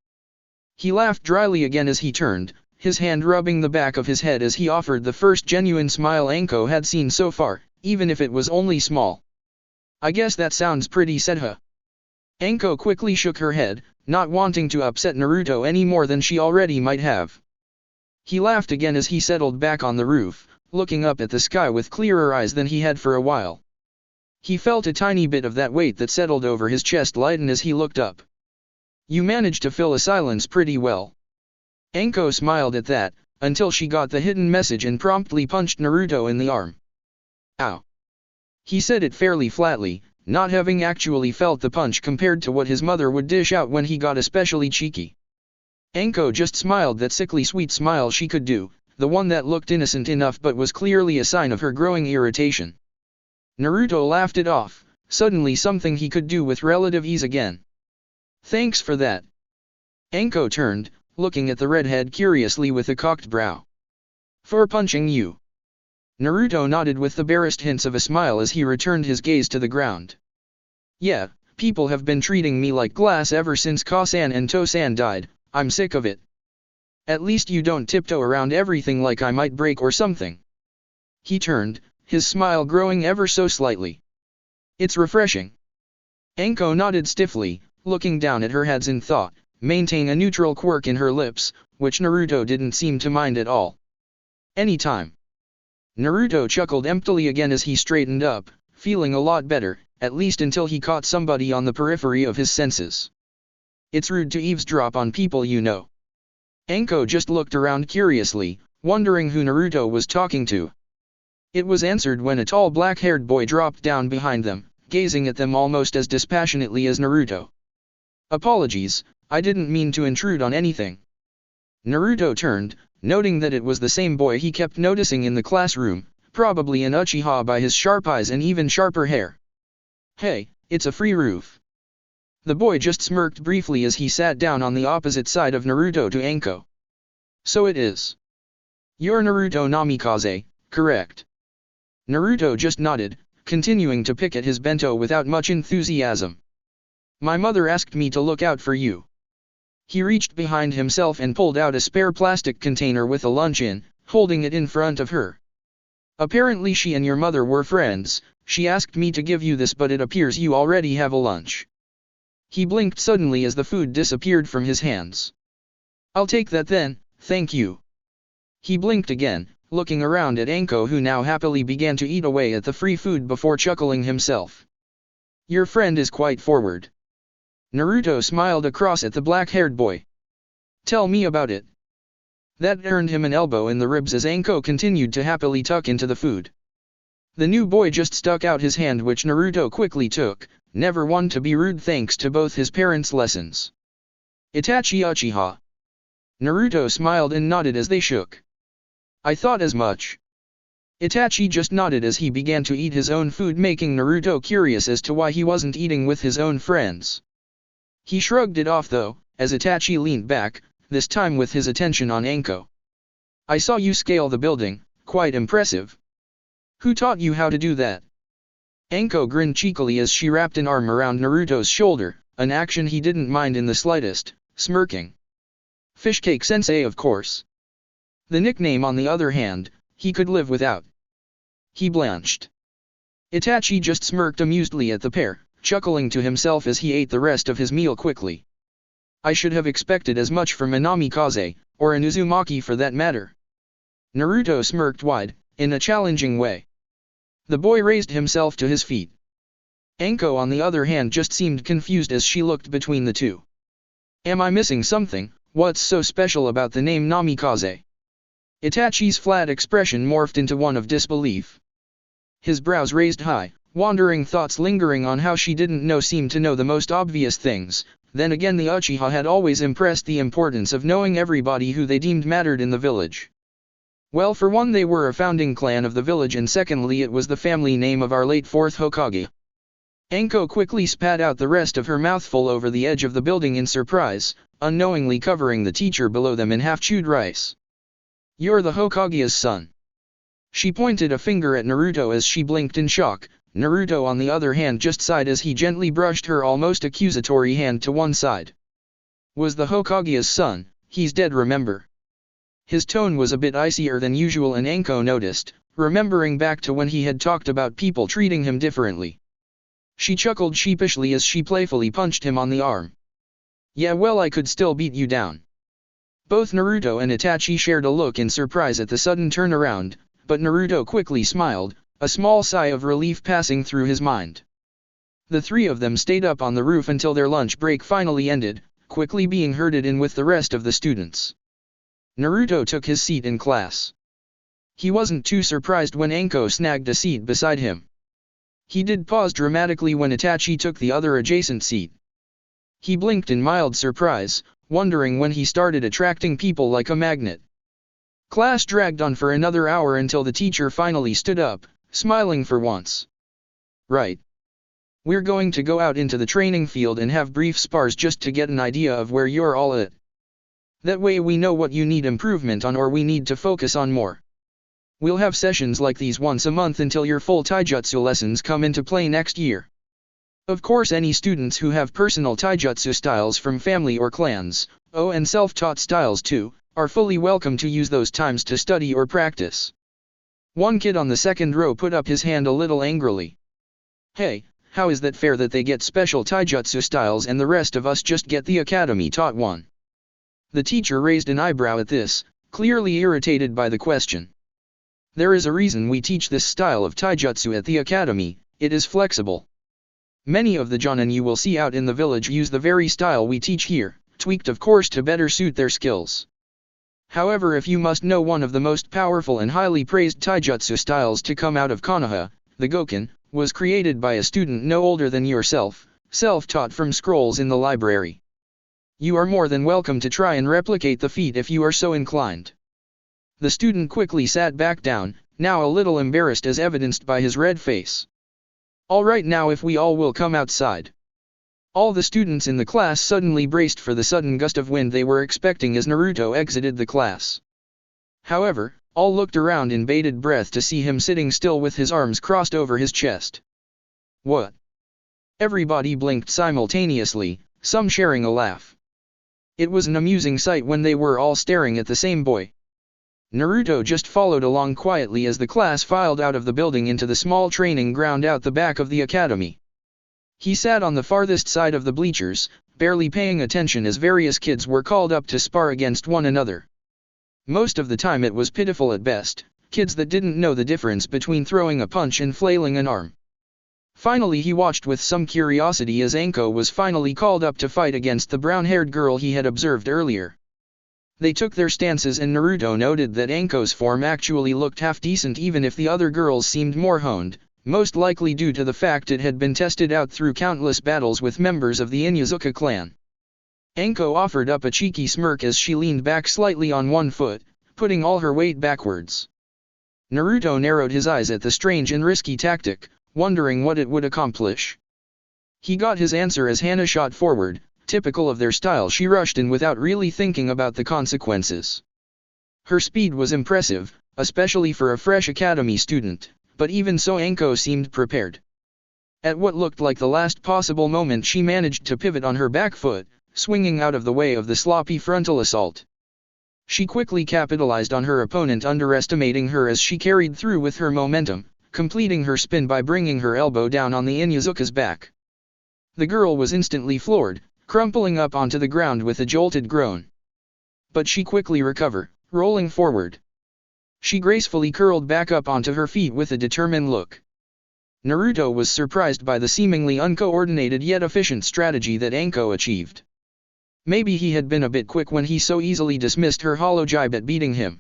He laughed dryly again as he turned, his hand rubbing the back of his head as he offered the first genuine smile Anko had seen so far, even if it was only small. "I guess that sounds pretty," said he. Anko quickly shook her head, not wanting to upset Naruto any more than she already might have. He laughed again as he settled back on the roof, looking up at the sky with clearer eyes than he had for a while. He felt a tiny bit of that weight that settled over his chest lighten as he looked up. "You managed to fill a silence pretty well." Anko smiled at that, until she got the hidden message and promptly punched Naruto in the arm. "Ow." He said it fairly flatly, not having actually felt the punch compared to what his mother would dish out when he got especially cheeky. Anko just smiled that sickly sweet smile she could do, the one that looked innocent enough but was clearly a sign of her growing irritation. Naruto laughed it off, suddenly something he could do with relative ease again. "Thanks for that." Anko turned, looking at the redhead curiously with a cocked brow. "For punching you?" Naruto nodded with the barest hints of a smile as he returned his gaze to the ground. "Yeah, people have been treating me like glass ever since Ka-san and To-san died. I'm sick of it. At least you don't tiptoe around everything like I might break or something." He turned, his smile growing ever so slightly. "It's refreshing." Anko nodded stiffly, looking down at her heads in thought, maintaining a neutral quirk in her lips, which Naruto didn't seem to mind at all. "Anytime." Naruto chuckled emptily again as he straightened up, feeling a lot better, at least until he caught somebody on the periphery of his senses. "It's rude to eavesdrop on people you know." Anko just looked around curiously, wondering who Naruto was talking to. It was answered when a tall black-haired boy dropped down behind them, gazing at them almost as dispassionately as Naruto. "Apologies, I didn't mean to intrude on anything." Naruto turned, noting that it was the same boy he kept noticing in the classroom, probably an Uchiha by his sharp eyes and even sharper hair. "Hey, it's a free roof." The boy just smirked briefly as he sat down on the opposite side of Naruto to Anko. "So it is. You're Naruto Namikaze, correct?" Naruto just nodded, continuing to pick at his bento without much enthusiasm. "My mother asked me to look out for you." He reached behind himself and pulled out a spare plastic container with a lunch in, holding it in front of her. "Apparently she and your mother were friends. She asked me to give you this, but it appears you already have a lunch." He blinked suddenly as the food disappeared from his hands. "I'll take that then, thank you." He blinked again, looking around at Anko, who now happily began to eat away at the free food before chuckling himself. "Your friend is quite forward." Naruto smiled across at the black-haired boy. "Tell me about it." That earned him an elbow in the ribs as Anko continued to happily tuck into the food. The new boy just stuck out his hand, which Naruto quickly took, never one to be rude thanks to both his parents' lessons. "Itachi Uchiha." Naruto smiled and nodded as they shook. "I thought as much." Itachi just nodded as he began to eat his own food, making Naruto curious as to why he wasn't eating with his own friends. He shrugged it off though, as Itachi leaned back, this time with his attention on Anko. "I saw you scale the building, quite impressive. Who taught you how to do that?" Anko grinned cheekily as she wrapped an arm around Naruto's shoulder, an action he didn't mind in the slightest, smirking. "Fishcake Sensei, of course." The nickname, on the other hand, he could live without. He blanched. Itachi just smirked amusedly at the pair, chuckling to himself as he ate the rest of his meal quickly. "I should have expected as much from a Namikaze, or an Uzumaki for that matter." Naruto smirked wide, in a challenging way. The boy raised himself to his feet. Anko, on the other hand, just seemed confused as she looked between the two. "Am I missing something? What's so special about the name Namikaze?" Itachi's flat expression morphed into one of disbelief. His brows raised high, wandering thoughts lingering on how she didn't seem to know the most obvious things. Then again, the Uchiha had always impressed the importance of knowing everybody who they deemed mattered in the village. Well, for one, they were a founding clan of the village, and secondly, it was the family name of our late fourth Hokage. Anko quickly spat out the rest of her mouthful over the edge of the building in surprise, unknowingly covering the teacher below them in half-chewed rice. "You're the Hokage's son." She pointed a finger at Naruto as she blinked in shock. Naruto, on the other hand, just sighed as he gently brushed her almost accusatory hand to one side. "Was the Hokage's son? He's dead, remember?" His tone was a bit icier than usual, and Anko noticed, remembering back to when he had talked about people treating him differently. She chuckled sheepishly as she playfully punched him on the arm. "Yeah, well, I could still beat you down." Both Naruto and Itachi shared a look in surprise at the sudden turnaround, but Naruto quickly smiled, a small sigh of relief passing through his mind. The three of them stayed up on the roof until their lunch break finally ended, quickly being herded in with the rest of the students. Naruto took his seat in class. He wasn't too surprised when Anko snagged a seat beside him. He did pause dramatically when Itachi took the other adjacent seat. He blinked in mild surprise, wondering when he started attracting people like a magnet. Class dragged on for another hour until the teacher finally stood up, smiling for once. "Right. We're going to go out into the training field and have brief spars just to get an idea of where you're all at. That way we know what you need improvement on or we need to focus on more. We'll have sessions like these once a month until your full taijutsu lessons come into play next year. Of course, any students who have personal taijutsu styles from family or clans, and self-taught styles too, are fully welcome to use those times to study or practice." One kid on the second row put up his hand a little angrily. "Hey, how is that fair that they get special taijutsu styles and the rest of us just get the academy-taught one?" The teacher raised an eyebrow at this, clearly irritated by the question. "There is a reason we teach this style of taijutsu at the academy. It is flexible. Many of the jonin you will see out in the village use the very style we teach here, tweaked of course to better suit their skills. However, if you must know, one of the most powerful and highly praised taijutsu styles to come out of Konoha, the Goken, was created by a student no older than yourself, self-taught from scrolls in the library. You are more than welcome to try and replicate the feat if you are so inclined." The student quickly sat back down, now a little embarrassed as evidenced by his red face. "All right, now if we all will come outside." All the students in the class suddenly braced for the sudden gust of wind they were expecting as Naruto exited the class. However, all looked around in bated breath to see him sitting still with his arms crossed over his chest. "What?" Everybody blinked simultaneously, some sharing a laugh. It was an amusing sight when they were all staring at the same boy. Naruto just followed along quietly as the class filed out of the building into the small training ground out the back of the academy. He sat on the farthest side of the bleachers, barely paying attention as various kids were called up to spar against one another. Most of the time it was pitiful at best, kids that didn't know the difference between throwing a punch and flailing an arm. Finally he watched with some curiosity as Anko was finally called up to fight against the brown-haired girl he had observed earlier. They took their stances and Naruto noted that Anko's form actually looked half-decent even if the other girls seemed more honed, most likely due to the fact it had been tested out through countless battles with members of the Inuzuka clan. Anko offered up a cheeky smirk as she leaned back slightly on one foot, putting all her weight backwards. Naruto narrowed his eyes at the strange and risky tactic, wondering what it would accomplish. He got his answer as Hana shot forward. Typical of their style, she rushed in without really thinking about the consequences. Her speed was impressive, especially for a fresh academy student, but even so Anko seemed prepared. At what looked like the last possible moment she managed to pivot on her back foot, swinging out of the way of the sloppy frontal assault. She quickly capitalized on her opponent underestimating her as she carried through with her momentum, completing her spin by bringing her elbow down on the Inuzuka's back. The girl was instantly floored, crumpling up onto the ground with a jolted groan. But she quickly recovered, rolling forward. She gracefully curled back up onto her feet with a determined look. Naruto was surprised by the seemingly uncoordinated yet efficient strategy that Anko achieved. Maybe he had been a bit quick when he so easily dismissed her hollow jibe at beating him.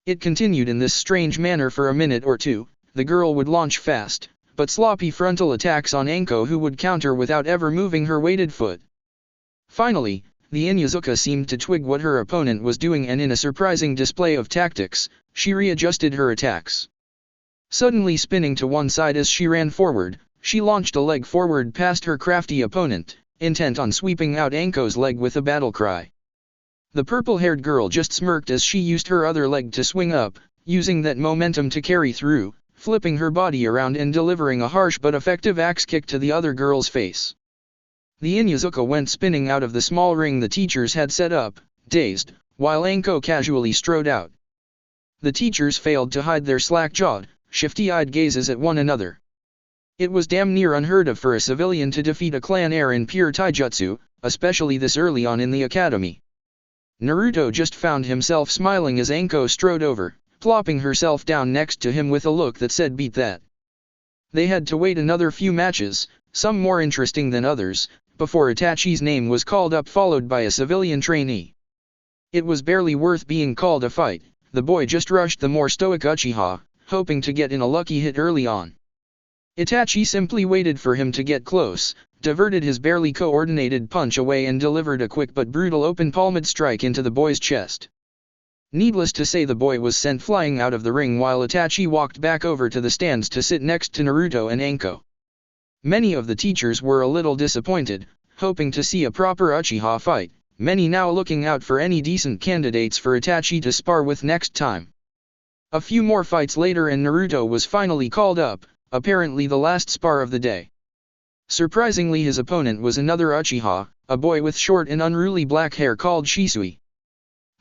It continued in this strange manner for a minute or two. The girl would launch fast, but sloppy frontal attacks on Anko who would counter without ever moving her weighted foot. Finally, the Inuzuka seemed to twig what her opponent was doing, and in a surprising display of tactics, she readjusted her attacks. Suddenly spinning to one side as she ran forward, she launched a leg forward past her crafty opponent, intent on sweeping out Anko's leg with a battle cry. The purple-haired girl just smirked as she used her other leg to swing up, using that momentum to carry through, flipping her body around and delivering a harsh but effective axe kick to the other girl's face. The Inuzuka went spinning out of the small ring the teachers had set up, dazed, while Anko casually strode out. The teachers failed to hide their slack-jawed, shifty-eyed gazes at one another. It was damn near unheard of for a civilian to defeat a clan heir in pure taijutsu, especially this early on in the academy. Naruto just found himself smiling as Anko strode over, plopping herself down next to him with a look that said beat that. They had to wait another few matches, some more interesting than others, before Itachi's name was called up, followed by a civilian trainee. It was barely worth being called a fight. The boy just rushed the more stoic Uchiha, hoping to get in a lucky hit early on. Itachi simply waited for him to get close, diverted his barely coordinated punch away and delivered a quick but brutal open-palmed strike into the boy's chest. Needless to say, the boy was sent flying out of the ring while Itachi walked back over to the stands to sit next to Naruto and Anko. Many of the teachers were a little disappointed, hoping to see a proper Uchiha fight, many now looking out for any decent candidates for Itachi to spar with next time. A few more fights later and Naruto was finally called up, apparently the last spar of the day. Surprisingly, his opponent was another Uchiha, a boy with short and unruly black hair called Shisui.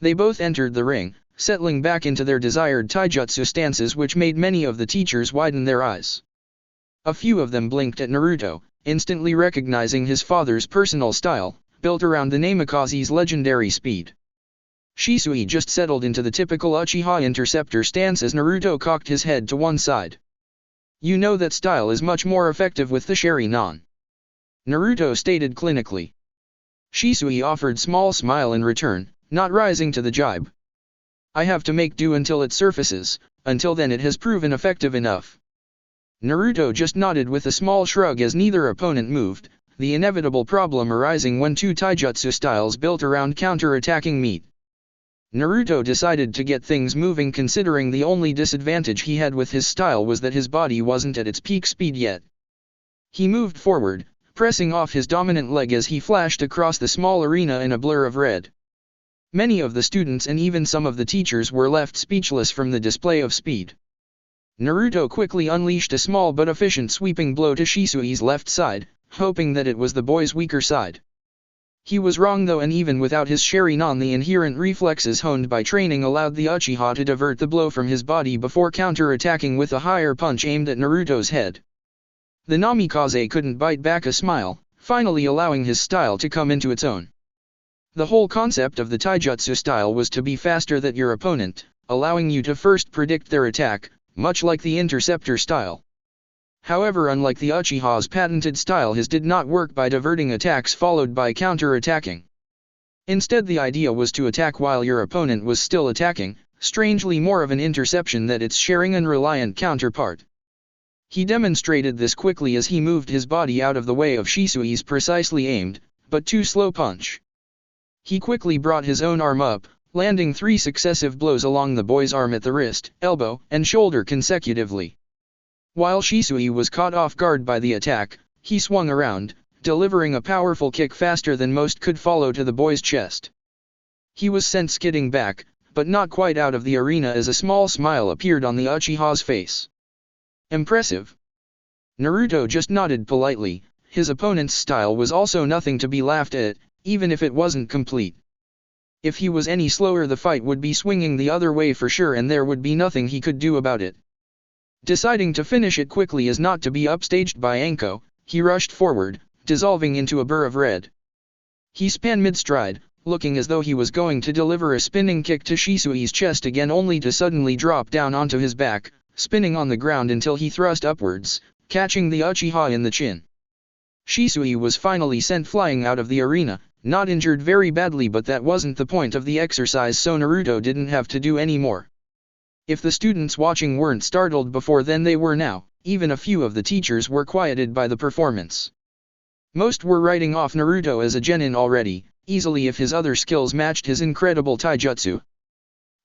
They both entered the ring, settling back into their desired taijutsu stances, which made many of the teachers widen their eyes. A few of them blinked at Naruto, instantly recognizing his father's personal style, built around the Namikaze's legendary speed. Shisui just settled into the typical Uchiha interceptor stance as Naruto cocked his head to one side. "You know that style is much more effective with the Sharingan," Naruto stated clinically. Shisui offered small smile in return, not rising to the jibe. "I have to make do until it surfaces, until then it has proven effective enough." Naruto just nodded with a small shrug as neither opponent moved, the inevitable problem arising when two taijutsu styles built around counter-attacking meet. Naruto decided to get things moving, considering the only disadvantage he had with his style was that his body wasn't at its peak speed yet. He moved forward, pressing off his dominant leg as he flashed across the small arena in a blur of red. Many of the students and even some of the teachers were left speechless from the display of speed. Naruto quickly unleashed a small but efficient sweeping blow to Shisui's left side, hoping that it was the boy's weaker side. He was wrong though, and even without his Sharingan, the inherent reflexes honed by training allowed the Uchiha to divert the blow from his body before counter-attacking with a higher punch aimed at Naruto's head. The Namikaze couldn't bite back a smile, finally allowing his style to come into its own. The whole concept of the Taijutsu style was to be faster than your opponent, allowing you to first predict their attack, much like the interceptor style. However, unlike the Uchiha's patented style, his did not work by diverting attacks followed by counter-attacking. Instead, the idea was to attack while your opponent was still attacking, strangely more of an interception than its Sharingan-reliant counterpart. He demonstrated this quickly as he moved his body out of the way of Shisui's precisely aimed, but too slow punch. He quickly brought his own arm up, landing 3 successive blows along the boy's arm at the wrist, elbow, and shoulder consecutively. While Shisui was caught off guard by the attack, he swung around, delivering a powerful kick faster than most could follow to the boy's chest. He was sent skidding back, but not quite out of the arena as a small smile appeared on the Uchiha's face. "Impressive." Naruto just nodded politely. His opponent's style was also nothing to be laughed at, even if it wasn't complete. If he was any slower, the fight would be swinging the other way for sure, and there would be nothing he could do about it. Deciding to finish it quickly as not to be upstaged by Anko, he rushed forward, dissolving into a burr of red. He span mid-stride, looking as though he was going to deliver a spinning kick to Shisui's chest again, only to suddenly drop down onto his back, spinning on the ground until he thrust upwards, catching the Uchiha in the chin. Shisui was finally sent flying out of the arena, not injured very badly, but that wasn't the point of the exercise, so Naruto didn't have to do any more. If the students watching weren't startled before then, they were now, even a few of the teachers were quieted by the performance. Most were writing off Naruto as a genin already, easily if his other skills matched his incredible taijutsu.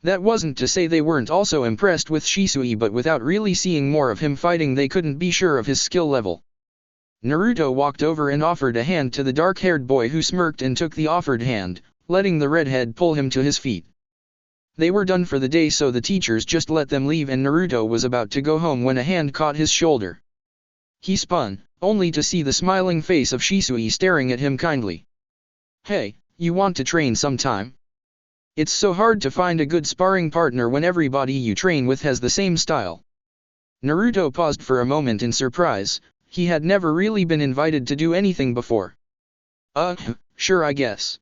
That wasn't to say they weren't also impressed with Shisui, but without really seeing more of him fighting they couldn't be sure of his skill level. Naruto walked over and offered a hand to the dark-haired boy, who smirked and took the offered hand, letting the redhead pull him to his feet. They were done for the day, so the teachers just let them leave, and Naruto was about to go home when a hand caught his shoulder. He spun, only to see the smiling face of Shisui staring at him kindly. "Hey, you want to train sometime? It's so hard to find a good sparring partner when everybody you train with has the same style." Naruto paused for a moment in surprise. He had never really been invited to do anything before. Sure, I guess."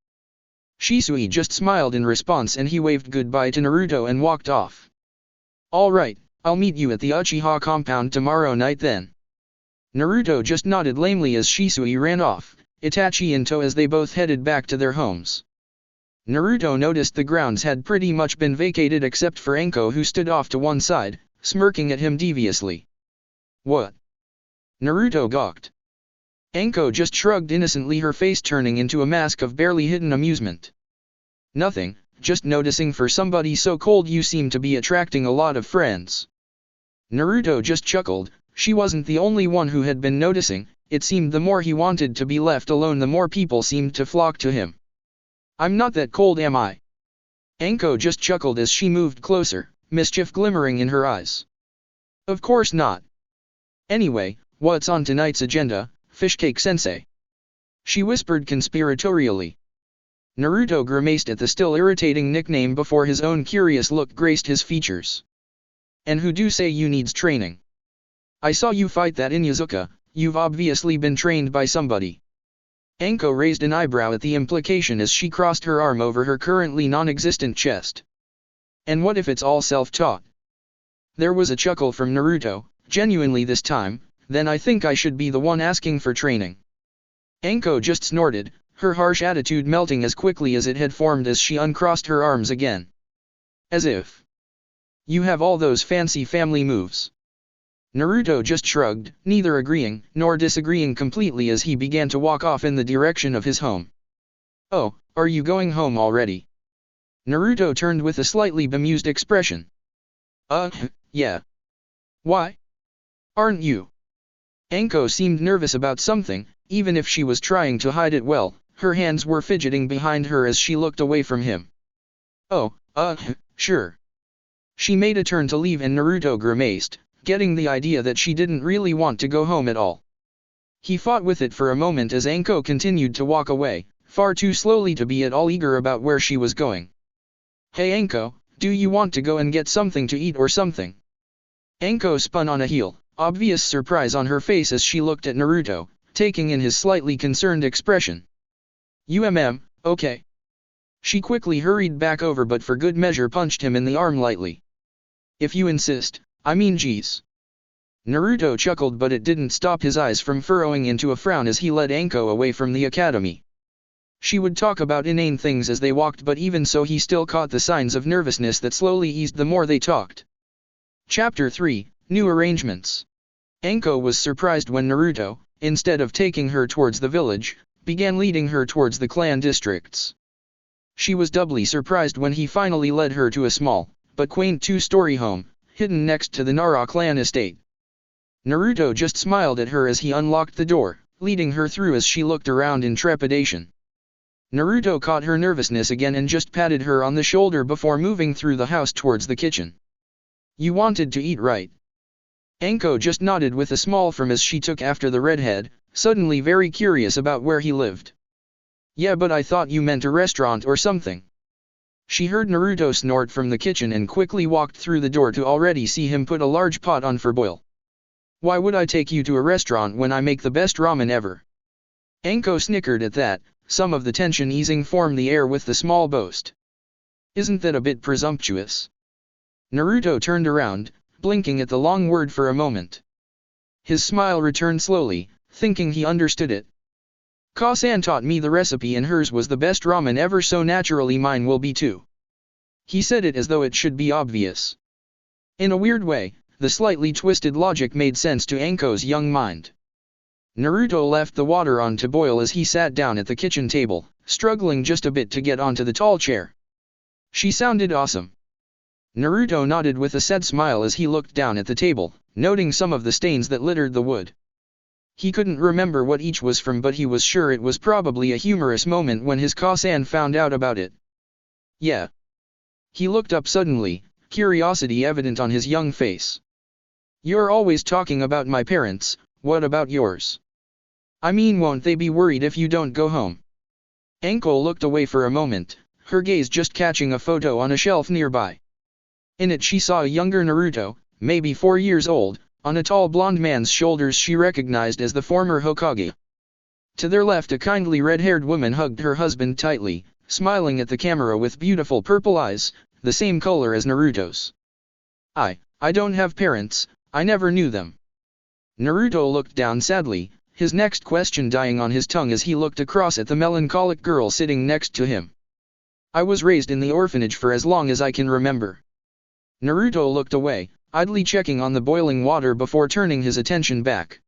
Shisui just smiled in response, and he waved goodbye to Naruto and walked off. "Alright, I'll meet you at the Uchiha compound tomorrow night then." Naruto just nodded lamely as Shisui ran off, Itachi in tow, as they both headed back to their homes. Naruto noticed the grounds had pretty much been vacated except for Anko, who stood off to one side, smirking at him deviously. "What?" Naruto gawked. Anko just shrugged innocently, her face turning into a mask of barely hidden amusement. "Nothing, just noticing for somebody so cold you seem to be attracting a lot of friends." Naruto just chuckled. She wasn't the only one who had been noticing. It seemed the more he wanted to be left alone, the more people seemed to flock to him. "I'm not that cold, am I?" Anko just chuckled as she moved closer, mischief glimmering in her eyes. "Of course not. Anyway, what's on tonight's agenda, Fishcake-sensei?" she whispered conspiratorially. Naruto grimaced at the still irritating nickname before his own curious look graced his features. "And who do say you needs training? I saw you fight that Inyazuka, you've obviously been trained by somebody." Anko raised an eyebrow at the implication as she crossed her arm over her currently non-existent chest. "And what if it's all self-taught?" There was a chuckle from Naruto, genuinely this time. "Then I think I should be the one asking for training." Anko just snorted, her harsh attitude melting as quickly as it had formed as she uncrossed her arms again. "As if you have all those fancy family moves." Naruto just shrugged, neither agreeing nor disagreeing completely, as he began to walk off in the direction of his home. "Oh, are you going home already?" Naruto turned with a slightly bemused expression. Yeah. Why? Aren't you?" Anko seemed nervous about something, even if she was trying to hide it well. Her hands were fidgeting behind her as she looked away from him. "Oh, sure." She made a turn to leave, and Naruto grimaced, getting the idea that she didn't really want to go home at all. He fought with it for a moment as Anko continued to walk away, far too slowly to be at all eager about where she was going. "Hey Anko, do you want to go and get something to eat or something?" Anko spun on a heel, obvious surprise on her face as she looked at Naruto, taking in his slightly concerned expression. Okay." She quickly hurried back over, but for good measure punched him in the arm lightly. "If you insist, I mean geez." Naruto chuckled, but it didn't stop his eyes from furrowing into a frown as he led Anko away from the academy. She would talk about inane things as they walked, but even so he still caught the signs of nervousness that slowly eased the more they talked. Chapter 3, New Arrangements. Anko was surprised when Naruto, instead of taking her towards the village, began leading her towards the clan districts. She was doubly surprised when he finally led her to a small, but quaint two-story home, hidden next to the Nara clan estate. Naruto just smiled at her as he unlocked the door, leading her through as she looked around in trepidation. Naruto caught her nervousness again and just patted her on the shoulder before moving through the house towards the kitchen. "You wanted to eat, right?" Anko just nodded with a small frown as she took after the redhead, suddenly very curious about where he lived. "Yeah, but I thought you meant a restaurant or something." She heard Naruto snort from the kitchen and quickly walked through the door to already see him put a large pot on for boil. "Why would I take you to a restaurant when I make the best ramen ever?" Anko snickered at that, some of the tension easing from the air with the small boast. "Isn't that a bit presumptuous?" Naruto turned around, blinking at the long word for a moment. His smile returned slowly, thinking he understood it. "Ka-san taught me the recipe and hers was the best ramen ever, so naturally mine will be too." He said it as though it should be obvious. In a weird way, The slightly twisted logic made sense to Anko's young mind. Naruto left the water on to boil as he sat down at the kitchen table, struggling just a bit to get onto the tall chair. She sounded awesome. Naruto nodded with a sad smile as he looked down at the table, noting some of the stains that littered the wood. He couldn't remember what each was from, but he was sure it was probably a humorous moment when his Kasan found out about it. Yeah. He looked up suddenly, curiosity evident on his young face. You're always talking about my parents, what about yours? I mean, won't they be worried if you don't go home? Anko looked away for a moment, her gaze just catching a photo on a shelf nearby. In it she saw a younger Naruto, maybe 4 years old, on a tall blonde man's shoulders she recognized as the former Hokage. To their left a kindly red-haired woman hugged her husband tightly, smiling at the camera with beautiful purple eyes, the same color as Naruto's. I don't have parents, I never knew them. Naruto looked down sadly, his next question dying on his tongue as he looked across at the melancholic girl sitting next to him. I was raised in the orphanage for as long as I can remember. Naruto looked away, idly checking on the boiling water before turning his attention back.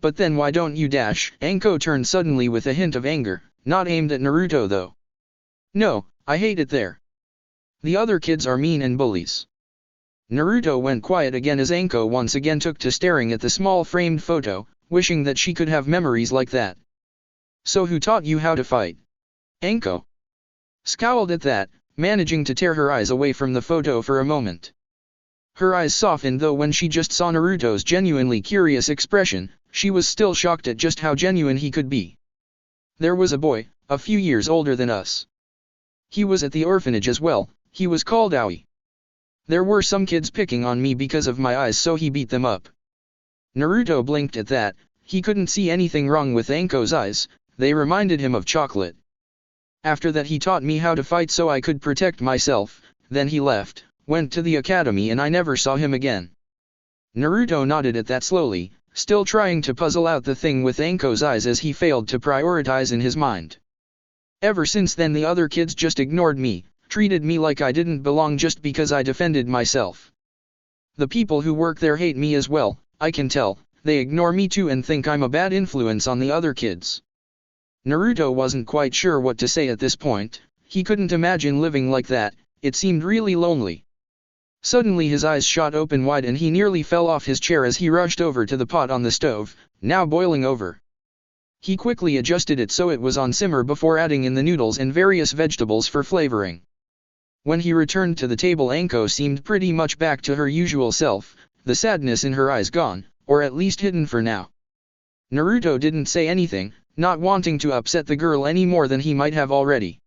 But then why don't you dash? Anko turned suddenly with a hint of anger, not aimed at Naruto though. No, I hate it there. The other kids are mean and bullies. Naruto went quiet again as Anko once again took to staring at the small framed photo, wishing that she could have memories like that. So who taught you how to fight? Anko scowled at that, managing to tear her eyes away from the photo for a moment. Her eyes softened though when she just saw Naruto's genuinely curious expression, she was still shocked at just how genuine he could be. There was a boy, a few years older than us. He was at the orphanage as well, he was called Aoi. There were some kids picking on me because of my eyes, so he beat them up. Naruto blinked at that, he couldn't see anything wrong with Anko's eyes, they reminded him of chocolate. After that he taught me how to fight so I could protect myself, then he left, went to the academy and I never saw him again. Naruto nodded at that slowly, still trying to puzzle out the thing with Anko's eyes as he failed to prioritize in his mind. Ever since then the other kids just ignored me, treated me like I didn't belong just because I defended myself. The people who work there hate me as well, I can tell, they ignore me too and think I'm a bad influence on the other kids. Naruto wasn't quite sure what to say at this point, he couldn't imagine living like that, it seemed really lonely. Suddenly his eyes shot open wide and he nearly fell off his chair as he rushed over to the pot on the stove, now boiling over. He quickly adjusted it so it was on simmer before adding in the noodles and various vegetables for flavoring. When he returned to the table, Anko seemed pretty much back to her usual self, the sadness in her eyes gone, or at least hidden for now. Naruto didn't say anything, not wanting to upset the girl any more than he might have already.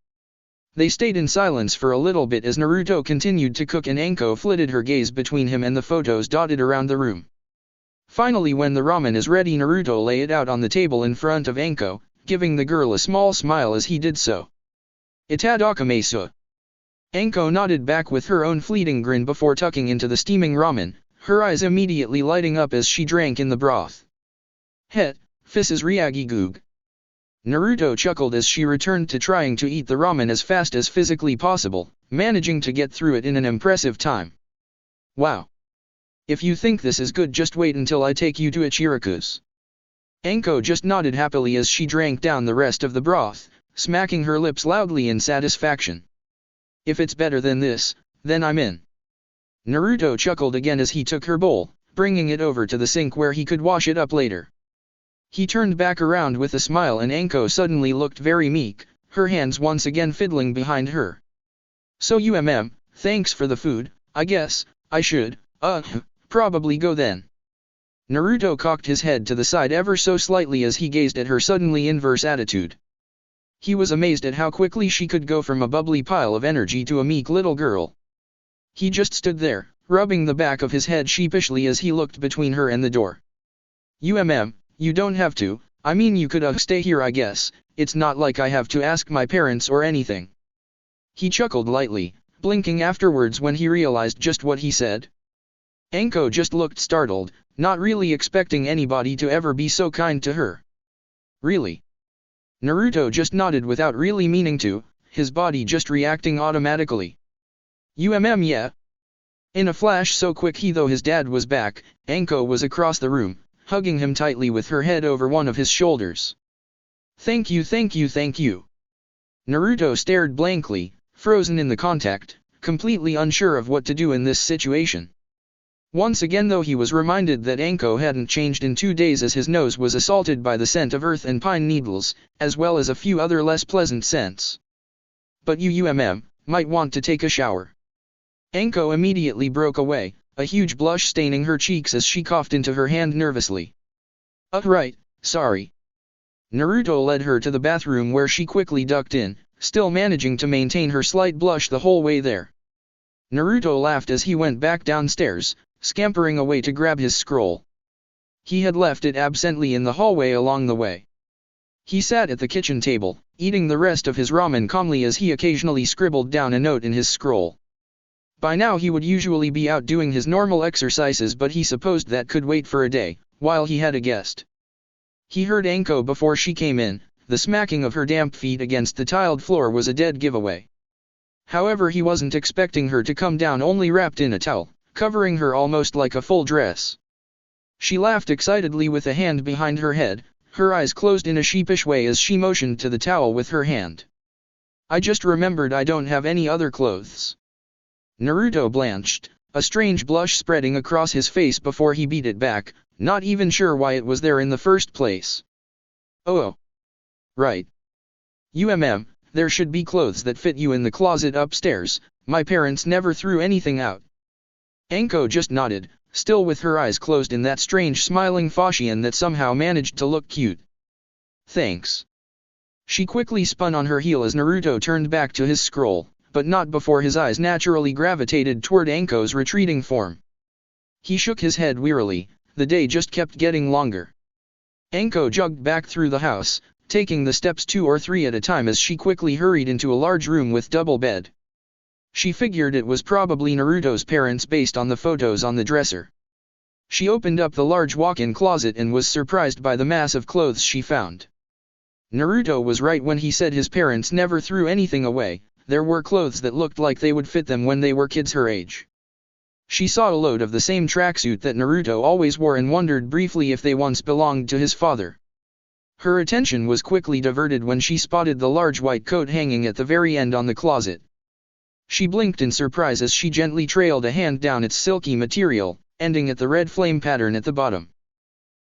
They stayed in silence for a little bit as Naruto continued to cook and Anko flitted her gaze between him and the photos dotted around the room. Finally, when the ramen is ready, Naruto lay it out on the table in front of Anko, giving the girl a small smile as he did so. Itadakimasu. Anko nodded back with her own fleeting grin before tucking into the steaming ramen, her eyes immediately lighting up as she drank in the broth. Het, Fis's Ryagi Goog. Naruto chuckled as she returned to trying to eat the ramen as fast as physically possible, managing to get through it in an impressive time. Wow. If you think this is good, just wait until I take you to Ichiraku's. Anko just nodded happily as she drank down the rest of the broth, smacking her lips loudly in satisfaction. If it's better than this, then I'm in. Naruto chuckled again as he took her bowl, bringing it over to the sink where he could wash it up later. He turned back around with a smile and Anko suddenly looked very meek, her hands once again fiddling behind her. So thanks for the food, I guess, I should, probably go then. Naruto cocked his head to the side ever so slightly as he gazed at her suddenly inverse attitude. He was amazed at how quickly she could go from a bubbly pile of energy to a meek little girl. He just stood there, rubbing the back of his head sheepishly as he looked between her and the door. You don't have to, I mean you could stay here I guess, it's not like I have to ask my parents or anything. He chuckled lightly, blinking afterwards when he realized just what he said. Anko just looked startled, not really expecting anybody to ever be so kind to her. Really? Naruto just nodded without really meaning to, his body just reacting automatically. Yeah. In a flash so quick though his dad was back, Anko was across the room, hugging him tightly with her head over one of his shoulders. Thank you, thank you, thank you. Naruto stared blankly, frozen in the contact, completely unsure of what to do in this situation. Once again though he was reminded that Anko hadn't changed in 2 days as his nose was assaulted by the scent of earth and pine needles, as well as a few other less pleasant scents. But you might want to take a shower. Anko immediately broke away, a huge blush staining her cheeks as she coughed into her hand nervously. Right, sorry. Naruto led her to the bathroom where she quickly ducked in, still managing to maintain her slight blush the whole way there. Naruto laughed as he went back downstairs, scampering away to grab his scroll. He had left it absently in the hallway along the way. He sat at the kitchen table, eating the rest of his ramen calmly as he occasionally scribbled down a note in his scroll. By now he would usually be out doing his normal exercises, but he supposed that could wait for a day, while he had a guest. He heard Anko before she came in. The smacking of her damp feet against the tiled floor was a dead giveaway. However, he wasn't expecting her to come down only wrapped in a towel, covering her almost like a full dress. She laughed excitedly with a hand behind her head, her eyes closed in a sheepish way as she motioned to the towel with her hand. I just remembered I don't have any other clothes. Naruto blanched, a strange blush spreading across his face before he beat it back, not even sure why it was there in the first place. Oh. Right. There should be clothes that fit you in the closet upstairs, my parents never threw anything out. Anko just nodded, still with her eyes closed in that strange smiling fashion that somehow managed to look cute. Thanks. She quickly spun on her heel as Naruto turned back to his scroll, but not before his eyes naturally gravitated toward Anko's retreating form. He shook his head wearily, the day just kept getting longer. Anko jogged back through the house, taking the steps 2 or 3 at a time as she quickly hurried into a large room with double bed. She figured it was probably Naruto's parents based on the photos on the dresser. She opened up the large walk-in closet and was surprised by the mass of clothes she found. Naruto was right when he said his parents never threw anything away. There were clothes that looked like they would fit them when they were kids her age. She saw a load of the same tracksuit that Naruto always wore and wondered briefly if they once belonged to his father. Her attention was quickly diverted when she spotted the large white coat hanging at the very end on the closet. She blinked in surprise as she gently trailed a hand down its silky material, ending at the red flame pattern at the bottom.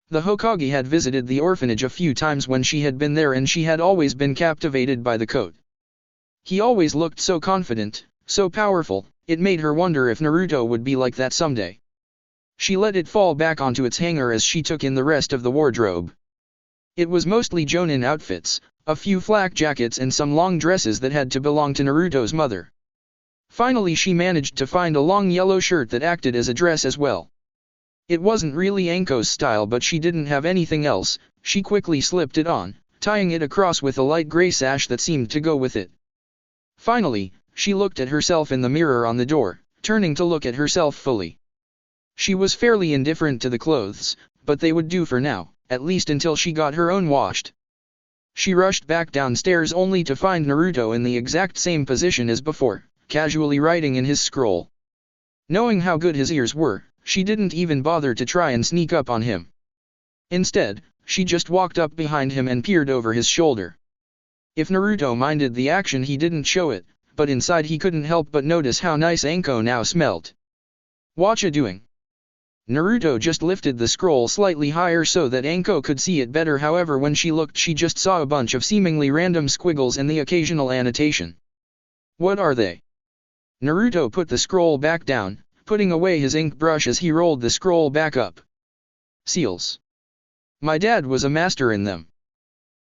The Hokage had visited the orphanage a few times when she had been there, and she had always been captivated by the coat. He always looked so confident, so powerful, it made her wonder if Naruto would be like that someday. She let it fall back onto its hanger as she took in the rest of the wardrobe. It was mostly Jonin outfits, a few flak jackets and some long dresses that had to belong to Naruto's mother. Finally she managed to find a long yellow shirt that acted as a dress as well. It wasn't really Anko's style, but she didn't have anything else. She quickly slipped it on, tying it across with a light gray sash that seemed to go with it. Finally, she looked at herself in the mirror on the door, turning to look at herself fully. She was fairly indifferent to the clothes, but they would do for now, at least until she got her own washed. She rushed back downstairs only to find Naruto in the exact same position as before, casually writing in his scroll. Knowing how good his ears were, she didn't even bother to try and sneak up on him. Instead, she just walked up behind him and peered over his shoulder. If Naruto minded the action, he didn't show it, but inside he couldn't help but notice how nice Anko now smelt. "Whatcha doing?" Naruto just lifted the scroll slightly higher so that Anko could see it better. However, when she looked, she just saw a bunch of seemingly random squiggles and the occasional annotation. What are they? Naruto put the scroll back down, putting away his ink brush as he rolled the scroll back up. Seals. My dad was a master in them.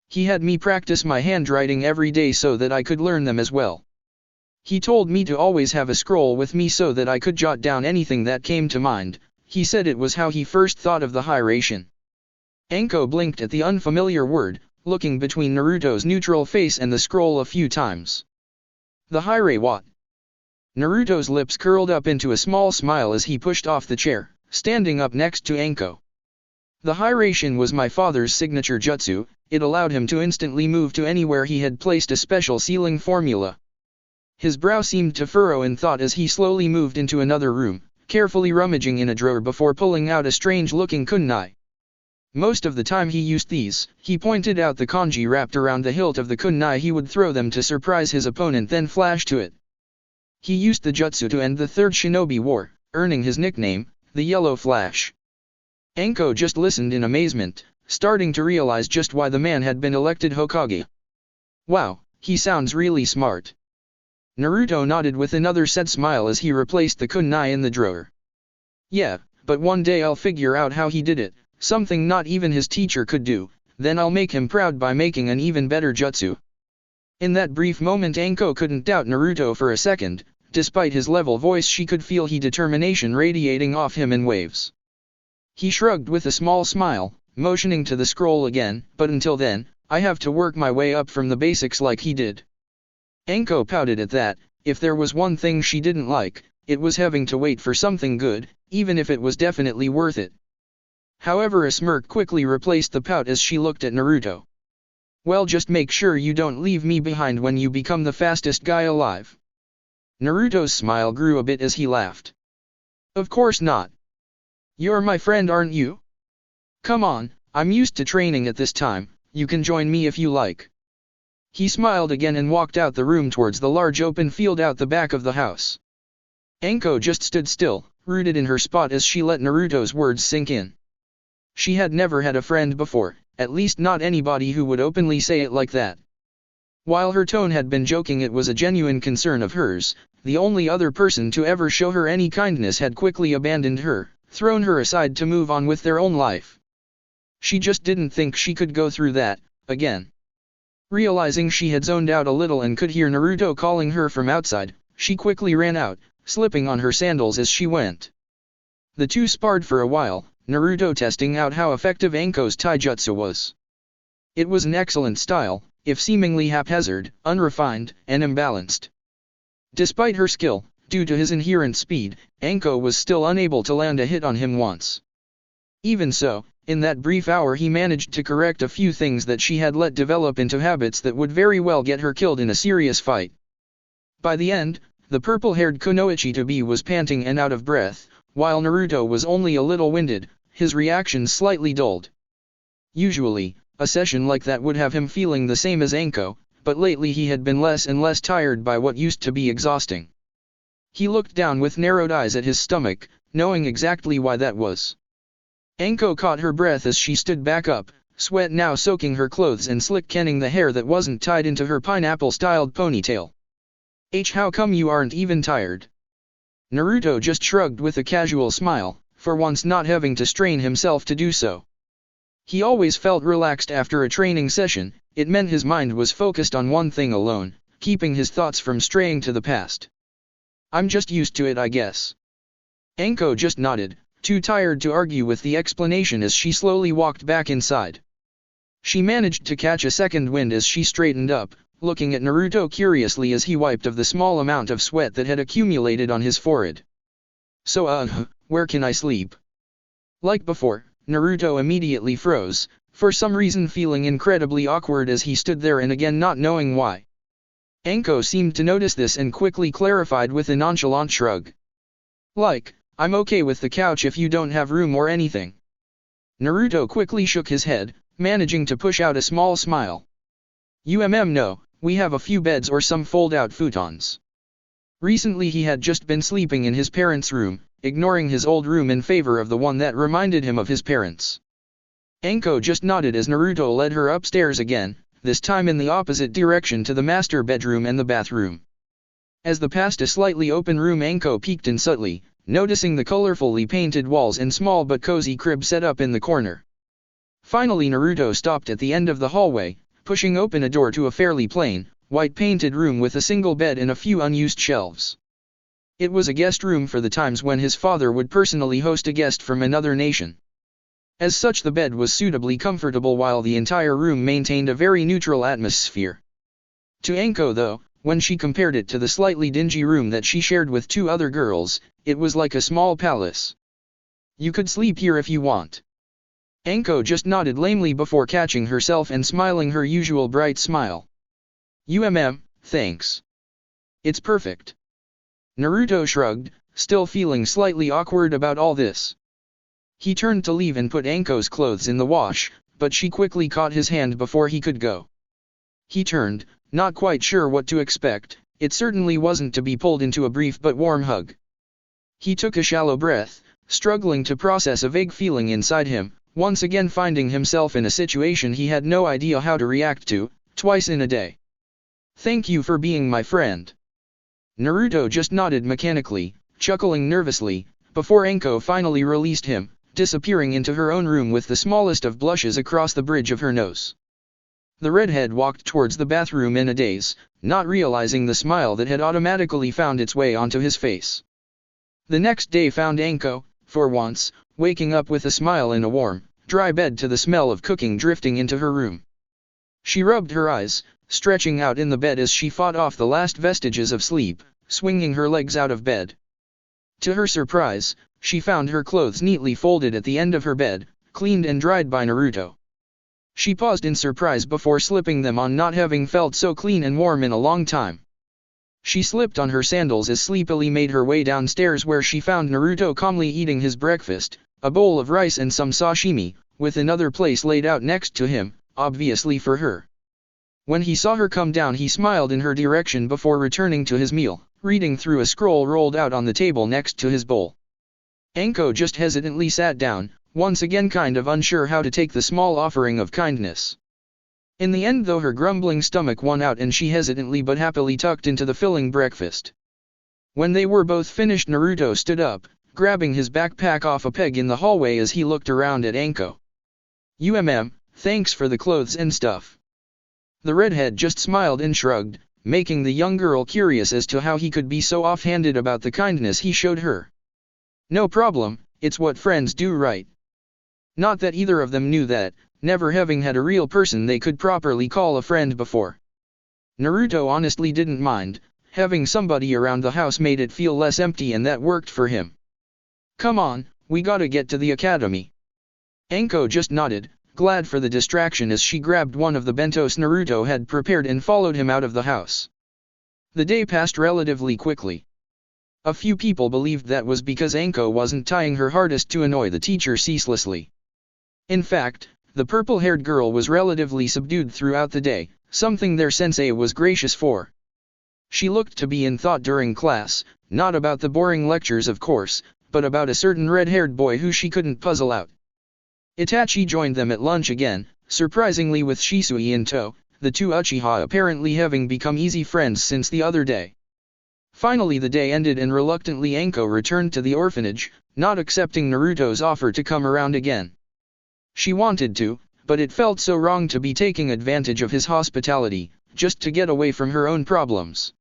He had me practice my handwriting every day so that I could learn them as well. He told me to always have a scroll with me so that I could jot down anything that came to mind. He said it was how he first thought of the hierarchy. Anko blinked at the unfamiliar word, looking between Naruto's neutral face and the scroll a few times. The hierarchy what? Naruto's lips curled up into a small smile as he pushed off the chair, standing up next to Anko. The hierarchy was my father's signature jutsu. It allowed him to instantly move to anywhere he had placed a special sealing formula. His brow seemed to furrow in thought as he slowly moved into another room, carefully rummaging in a drawer before pulling out a strange-looking kunai. Most of the time he used these, he pointed out the kanji wrapped around the hilt of the kunai. He would throw them to surprise his opponent, then flash to it. He used the jutsu to end the Third Shinobi War, earning his nickname, the Yellow Flash. Anko just listened in amazement, starting to realize just why the man had been elected Hokage. Wow, he sounds really smart. Naruto nodded with another sad smile as he replaced the kunai in the drawer. Yeah, but one day I'll figure out how he did it, something not even his teacher could do, then I'll make him proud by making an even better jutsu. In that brief moment Anko couldn't doubt Naruto for a second. Despite his level voice she could feel his determination radiating off him in waves. He shrugged with a small smile, motioning to the scroll again, but until then, I have to work my way up from the basics like he did. Anko pouted at that. If there was one thing she didn't like, it was having to wait for something good, even if it was definitely worth it. However, a smirk quickly replaced the pout as she looked at Naruto. Well, just make sure you don't leave me behind when you become the fastest guy alive. Naruto's smile grew a bit as he laughed. Of course not. You're my friend, aren't you? Come on, I'm used to training at this time, you can join me if you like. He smiled again and walked out the room towards the large open field out the back of the house. Anko just stood still, rooted in her spot as she let Naruto's words sink in. She had never had a friend before, at least not anybody who would openly say it like that. While her tone had been joking, it was a genuine concern of hers. The only other person to ever show her any kindness had quickly abandoned her, thrown her aside to move on with their own life. She just didn't think she could go through that, again. Realizing she had zoned out a little and could hear Naruto calling her from outside, she quickly ran out, slipping on her sandals as she went. The two sparred for a while, Naruto testing out how effective Anko's taijutsu was. It was an excellent style, if seemingly haphazard, unrefined, and imbalanced. Despite her skill, due to his inherent speed, Anko was still unable to land a hit on him once. Even so, in that brief hour he managed to correct a few things that she had let develop into habits that would very well get her killed in a serious fight. By the end, the purple-haired kunoichi to be was panting and out of breath, while Naruto was only a little winded, his reactions slightly dulled. Usually, a session like that would have him feeling the same as Anko, but lately he had been less and less tired by what used to be exhausting. He looked down with narrowed eyes at his stomach, knowing exactly why that was. Anko caught her breath as she stood back up, sweat now soaking her clothes and slick-kenning the hair that wasn't tied into her pineapple-styled ponytail. How come you aren't even tired? Naruto just shrugged with a casual smile, for once not having to strain himself to do so. He always felt relaxed after a training session. It meant his mind was focused on one thing alone, keeping his thoughts from straying to the past. I'm just used to it, I guess. Anko just nodded, too tired to argue with the explanation as she slowly walked back inside. She managed to catch a second wind as she straightened up, looking at Naruto curiously as he wiped off the small amount of sweat that had accumulated on his forehead. So where can I sleep? Like before, Naruto immediately froze, for some reason feeling incredibly awkward as he stood there and again not knowing why. Anko seemed to notice this and quickly clarified with a nonchalant shrug. I'm okay with the couch if you don't have room or anything. Naruto quickly shook his head, managing to push out a small smile. No, we have a few beds or some fold-out futons. Recently he had just been sleeping in his parents' room, ignoring his old room in favor of the one that reminded him of his parents. Anko just nodded as Naruto led her upstairs again, this time in the opposite direction to the master bedroom and the bathroom. As they passed a slightly open room, Anko peeked in subtly, noticing the colorfully painted walls and small but cozy crib set up in the corner. Finally Naruto stopped at the end of the hallway, pushing open a door to a fairly plain, white-painted room with a single bed and a few unused shelves. It was a guest room for the times when his father would personally host a guest from another nation. As such, the bed was suitably comfortable while the entire room maintained a very neutral atmosphere. To Anko though, when she compared it to the slightly dingy room that she shared with two other girls, it was like a small palace. You could sleep here if you want. Anko just nodded lamely before catching herself and smiling her usual bright smile. Thanks. It's perfect. Naruto shrugged, still feeling slightly awkward about all this. He turned to leave and put Anko's clothes in the wash, but she quickly caught his hand before he could go. He turned, not quite sure what to expect. It certainly wasn't to be pulled into a brief but warm hug. He took a shallow breath, struggling to process a vague feeling inside him, once again finding himself in a situation he had no idea how to react to, twice in a day. "Thank you for being my friend." Naruto just nodded mechanically, chuckling nervously, before Anko finally released him, disappearing into her own room with the smallest of blushes across the bridge of her nose. The redhead walked towards the bathroom in a daze, not realizing the smile that had automatically found its way onto his face. The next day found Anko, for once, waking up with a smile in a warm, dry bed to the smell of cooking drifting into her room. She rubbed her eyes, stretching out in the bed as she fought off the last vestiges of sleep, swinging her legs out of bed. To her surprise, she found her clothes neatly folded at the end of her bed, cleaned and dried by Naruto. She paused in surprise before slipping them on, not having felt so clean and warm in a long time. She slipped on her sandals as sleepily made her way downstairs, where she found Naruto calmly eating his breakfast, a bowl of rice and some sashimi, with another place laid out next to him, obviously for her. When he saw her come down, he smiled in her direction before returning to his meal, reading through a scroll rolled out on the table next to his bowl. Anko just hesitantly sat down, once again kind of unsure how to take the small offering of kindness. In the end though, her grumbling stomach won out and she hesitantly but happily tucked into the filling breakfast. When they were both finished, Naruto stood up, grabbing his backpack off a peg in the hallway as he looked around at Anko. Thanks for the clothes and stuff." The redhead just smiled and shrugged, making the young girl curious as to how he could be so offhanded about the kindness he showed her. "No problem, it's what friends do, right?" Not that either of them knew that, never having had a real person they could properly call a friend before. Naruto honestly didn't mind, having somebody around the house made it feel less empty, and that worked for him. "Come on, we gotta get to the academy." Anko just nodded, glad for the distraction, as she grabbed one of the bentos Naruto had prepared and followed him out of the house. The day passed relatively quickly. A few people believed that was because Anko wasn't trying her hardest to annoy the teacher ceaselessly. In fact, the purple-haired girl was relatively subdued throughout the day, something their sensei was gracious for. She looked to be in thought during class, not about the boring lectures of course, but about a certain red-haired boy who she couldn't puzzle out. Itachi joined them at lunch again, surprisingly with Shisui in tow, the two Uchiha apparently having become easy friends since the other day. Finally the day ended and reluctantly Anko returned to the orphanage, not accepting Naruto's offer to come around again. She wanted to, but it felt so wrong to be taking advantage of his hospitality, just to get away from her own problems.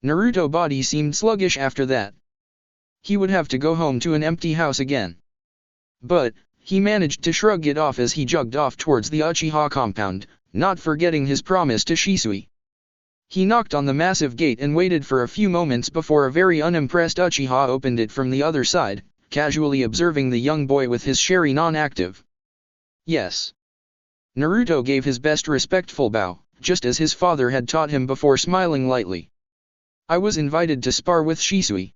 Naruto's body seemed sluggish after that. He would have to go home to an empty house again. But he managed to shrug it off as he jogged off towards the Uchiha compound, not forgetting his promise to Shisui. He knocked on the massive gate and waited for a few moments before a very unimpressed Uchiha opened it from the other side, casually observing the young boy with his Sherry non-active. "Yes." Naruto gave his best respectful bow, just as his father had taught him before, smiling lightly. "I was invited to spar with Shisui."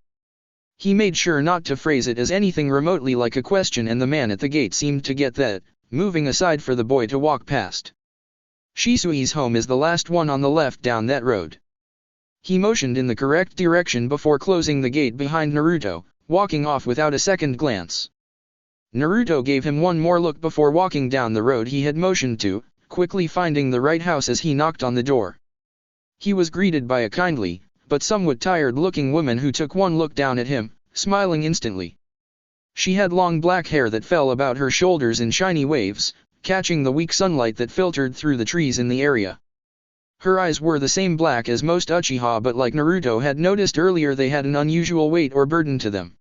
He made sure not to phrase it as anything remotely like a question, and the man at the gate seemed to get that, moving aside for the boy to walk past. "Shisui's home is the last one on the left down that road." He motioned in the correct direction before closing the gate behind Naruto, walking off without a second glance. Naruto gave him one more look before walking down the road he had motioned to, quickly finding the right house as he knocked on the door. He was greeted by a kindly, but somewhat tired-looking woman who took one look down at him, smiling instantly. She had long black hair that fell about her shoulders in shiny waves, catching the weak sunlight that filtered through the trees in the area. Her eyes were the same black as most Uchiha, but like Naruto had noticed earlier, they had an unusual weight or burden to them.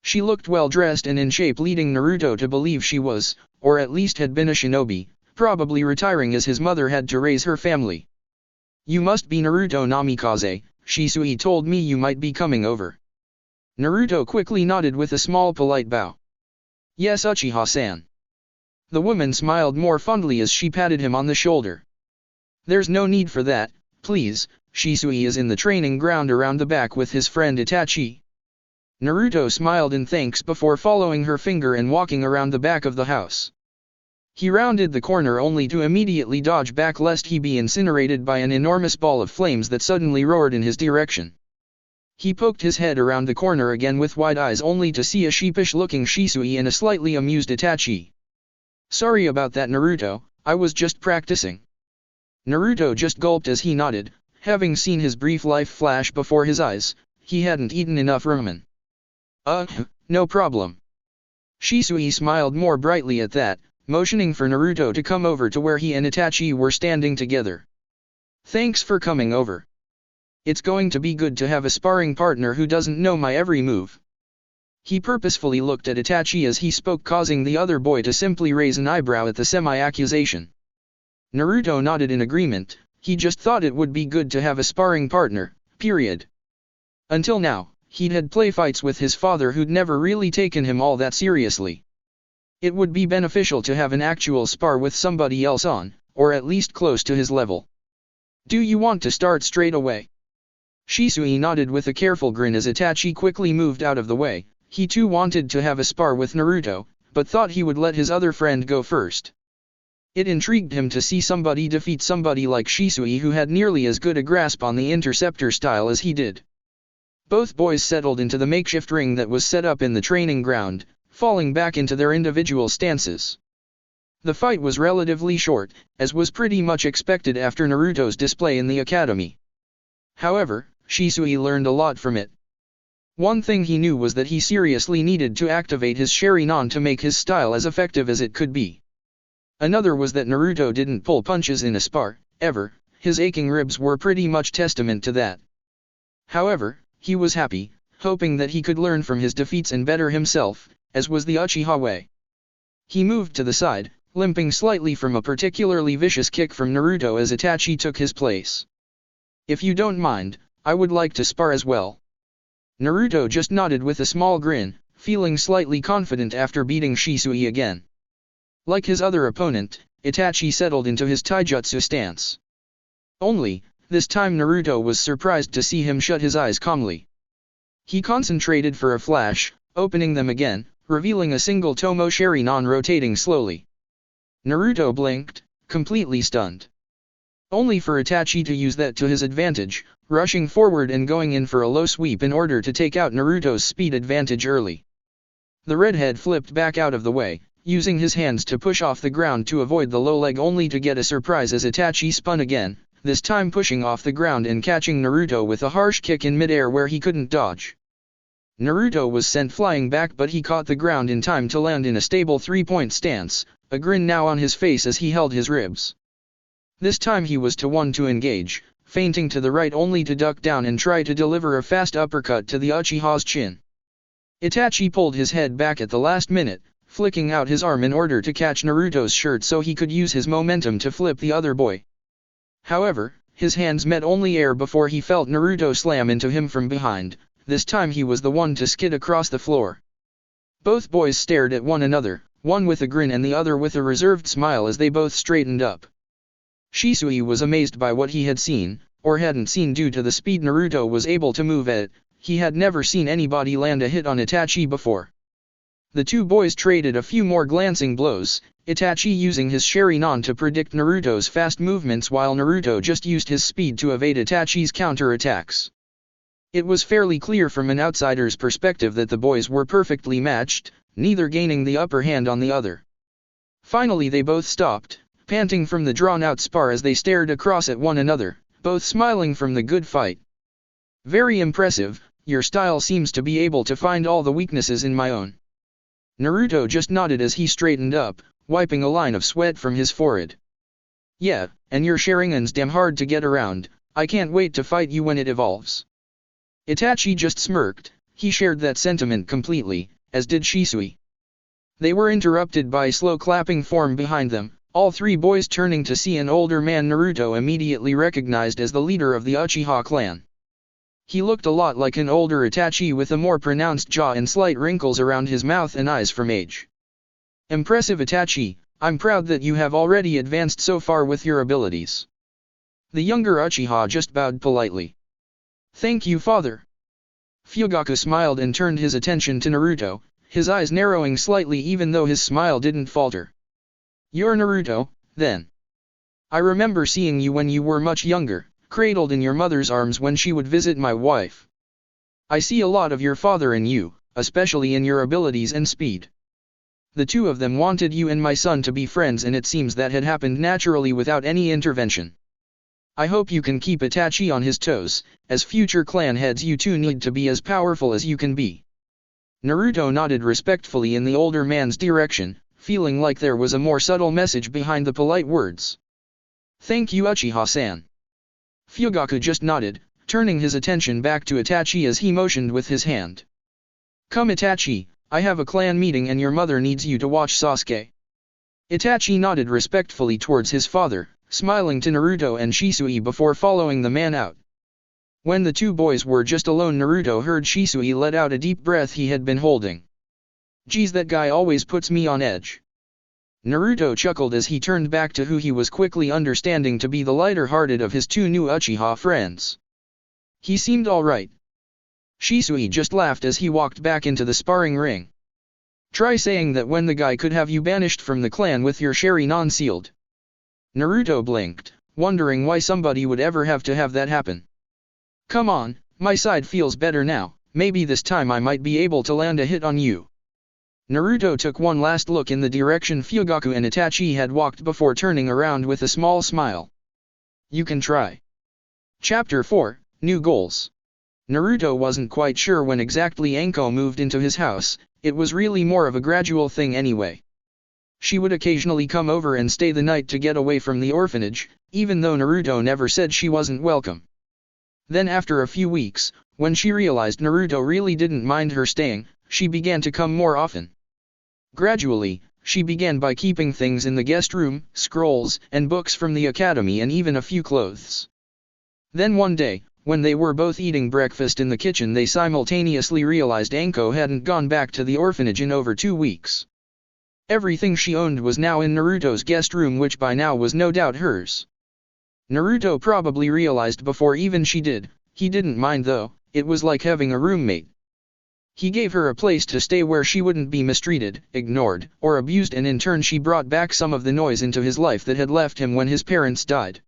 She looked well dressed and in shape, leading Naruto to believe she was, or at least had been, a shinobi, probably retiring as his mother had to raise her family. "You must be Naruto Namikaze, Shisui told me you might be coming over." Naruto quickly nodded with a small polite bow. "Yes, Uchiha-san." The woman smiled more fondly as she patted him on the shoulder. "There's no need for that, please, Shisui is in the training ground around the back with his friend Itachi." Naruto smiled in thanks before following her finger and walking around the back of the house. He rounded the corner only to immediately dodge back lest he be incinerated by an enormous ball of flames that suddenly roared in his direction. He poked his head around the corner again with wide eyes only to see a sheepish-looking Shisui and a slightly amused Itachi. "Sorry about that, Naruto, I was just practicing." Naruto just gulped as he nodded, having seen his brief life flash before his eyes. He hadn't eaten enough ramen. No problem." Shisui smiled more brightly at that, motioning for Naruto to come over to where he and Itachi were standing together. "Thanks for coming over. It's going to be good to have a sparring partner who doesn't know my every move." He purposefully looked at Itachi as he spoke, causing the other boy to simply raise an eyebrow at the semi-accusation. Naruto nodded in agreement. He just thought it would be good to have a sparring partner, period. Until now, he'd had play fights with his father who'd never really taken him all that seriously. It would be beneficial to have an actual spar with somebody else on, or at least close to his level. "Do you want to start straight away?" Shisui nodded with a careful grin as Itachi quickly moved out of the way. He too wanted to have a spar with Naruto, but thought he would let his other friend go first. It intrigued him to see somebody defeat somebody like Shisui who had nearly as good a grasp on the interceptor style as he did. Both boys settled into the makeshift ring that was set up in the training ground, falling back into their individual stances. The fight was relatively short, as was pretty much expected after Naruto's display in the academy. However, Shisui learned a lot from it. One thing he knew was that he seriously needed to activate his Sharingan to make his style as effective as it could be. Another was that Naruto didn't pull punches in a spar, ever. His aching ribs were pretty much testament to that. However, he was happy, hoping that he could learn from his defeats and better himself, as was the Uchiha way. He moved to the side, limping slightly from a particularly vicious kick from Naruto as Itachi took his place. "If you don't mind, I would like to spar as well." Naruto just nodded with a small grin, feeling slightly confident after beating Shisui again. Like his other opponent, Itachi settled into his taijutsu stance. Only, this time Naruto was surprised to see him shut his eyes calmly. He concentrated for a flash, opening them again, revealing a single Tomo Sharingan rotating slowly. Naruto blinked, completely stunned. Only for Itachi to use that to his advantage, rushing forward and going in for a low sweep in order to take out Naruto's speed advantage early. The redhead flipped back out of the way, using his hands to push off the ground to avoid the low leg only to get a surprise as Itachi spun again, this time pushing off the ground and catching Naruto with a harsh kick in midair where he couldn't dodge. Naruto was sent flying back, but he caught the ground in time to land in a stable 3-point stance, a grin now on his face as he held his ribs. This time he was one to engage, feinting to the right only to duck down and try to deliver a fast uppercut to the Uchiha's chin. Itachi pulled his head back at the last minute, flicking out his arm in order to catch Naruto's shirt so he could use his momentum to flip the other boy. However, his hands met only air before he felt Naruto slam into him from behind. This time he was the one to skid across the floor. Both boys stared at one another, one with a grin and the other with a reserved smile as they both straightened up. Shisui was amazed by what he had seen, or hadn't seen due to the speed Naruto was able to move at. He had never seen anybody land a hit on Itachi before. The two boys traded a few more glancing blows, Itachi using his Sharingan to predict Naruto's fast movements while Naruto just used his speed to evade Itachi's counter-attacks. It was fairly clear from an outsider's perspective that the boys were perfectly matched, neither gaining the upper hand on the other. Finally they both stopped, panting from the drawn-out spar as they stared across at one another, both smiling from the good fight. "Very impressive, your style seems to be able to find all the weaknesses in my own." Naruto just nodded as he straightened up, wiping a line of sweat from his forehead. "Yeah, and your Sharingan's damn hard to get around, I can't wait to fight you when it evolves." Itachi just smirked. He shared that sentiment completely, as did Shisui. They were interrupted by slow clapping form behind them, all three boys turning to see an older man Naruto immediately recognized as the leader of the Uchiha clan. He looked a lot like an older Itachi with a more pronounced jaw and slight wrinkles around his mouth and eyes from age. "Impressive Itachi, I'm proud that you have already advanced so far with your abilities." The younger Uchiha just bowed politely. "Thank you, father." Fugaku smiled and turned his attention to Naruto, his eyes narrowing slightly even though his smile didn't falter. "You're Naruto, then. I remember seeing you when you were much younger, cradled in your mother's arms when she would visit my wife. I see a lot of your father in you, especially in your abilities and speed. The two of them wanted you and my son to be friends, and it seems that had happened naturally without any intervention. I hope you can keep Itachi on his toes. As future clan heads, you two need to be as powerful as you can be." Naruto nodded respectfully in the older man's direction, feeling like there was a more subtle message behind the polite words. "Thank you, Uchiha-san." Fugaku just nodded, turning his attention back to Itachi as he motioned with his hand. "Come Itachi, I have a clan meeting and your mother needs you to watch Sasuke." Itachi nodded respectfully towards his father, smiling to Naruto and Shisui before following the man out. When the two boys were just alone, Naruto heard Shisui let out a deep breath he had been holding. "Geez, that guy always puts me on edge." Naruto chuckled as he turned back to who he was quickly understanding to be the lighter-hearted of his two new Uchiha friends. He seemed alright. Shisui just laughed as he walked back into the sparring ring. "Try saying that when the guy could have you banished from the clan with your Sharingan sealed." Naruto blinked, wondering why somebody would ever have to have that happen. "Come on, my side feels better now, maybe this time I might be able to land a hit on you." Naruto took one last look in the direction Fugaku and Itachi had walked before turning around with a small smile. "You can try." Chapter 4, New Goals. Naruto wasn't quite sure when exactly Anko moved into his house. It was really more of a gradual thing anyway. She would occasionally come over and stay the night to get away from the orphanage, even though Naruto never said she wasn't welcome. Then after a few weeks, when she realized Naruto really didn't mind her staying, she began to come more often. Gradually, she began by keeping things in the guest room, scrolls and books from the academy and even a few clothes. Then one day, when they were both eating breakfast in the kitchen, they simultaneously realized Anko hadn't gone back to the orphanage in over 2 weeks. Everything she owned was now in Naruto's guest room, which by now was no doubt hers. Naruto probably realized before even she did. He didn't mind though, it was like having a roommate. He gave her a place to stay where she wouldn't be mistreated, ignored, or abused, and in turn she brought back some of the noise into his life that had left him when his parents died.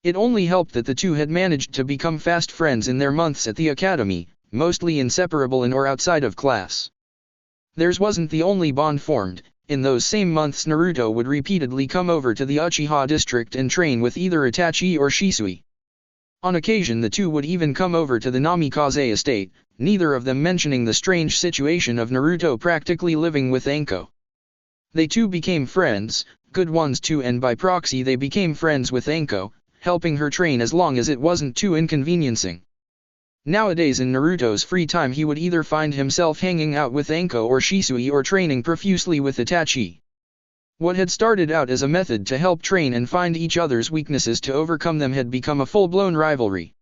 It only helped that the two had managed to become fast friends in their months at the academy, mostly inseparable in or outside of class. Theirs wasn't the only bond formed. In those same months, Naruto would repeatedly come over to the Uchiha district and train with either Itachi or Shisui. On occasion the two would even come over to the Namikaze estate, neither of them mentioning the strange situation of Naruto practically living with Anko. They two became friends, good ones too, and by proxy they became friends with Anko, helping her train as long as it wasn't too inconveniencing. Nowadays in Naruto's free time he would either find himself hanging out with Anko or Shisui or training profusely with Itachi. What had started out as a method to help train and find each other's weaknesses to overcome them had become a full-blown rivalry.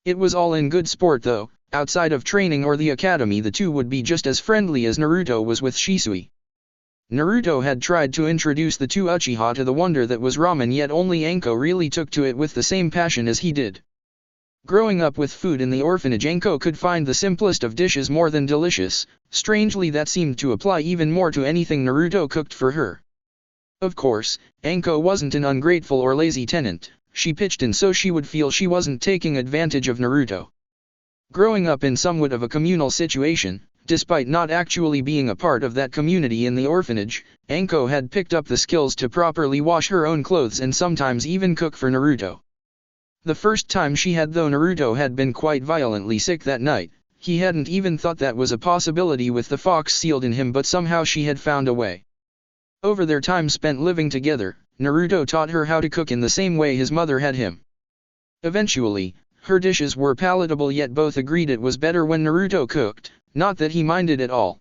It was all in good sport though. Outside of training or the academy the two would be just as friendly as Naruto was with Shisui. Naruto had tried to introduce the two Uchiha to the wonder that was ramen, yet only Anko really took to it with the same passion as he did. Growing up with food in the orphanage, Anko could find the simplest of dishes more than delicious. Strangely, that seemed to apply even more to anything Naruto cooked for her. Of course, Anko wasn't an ungrateful or lazy tenant. She pitched in so she would feel she wasn't taking advantage of Naruto. Growing up in somewhat of a communal situation, despite not actually being a part of that community in the orphanage, Anko had picked up the skills to properly wash her own clothes and sometimes even cook for Naruto. The first time she had though, Naruto had been quite violently sick that night. He hadn't even thought that was a possibility with the fox sealed in him, but somehow she had found a way. Over their time spent living together, Naruto taught her how to cook in the same way his mother had him. Eventually, her dishes were palatable, yet both agreed it was better when Naruto cooked, not that he minded at all.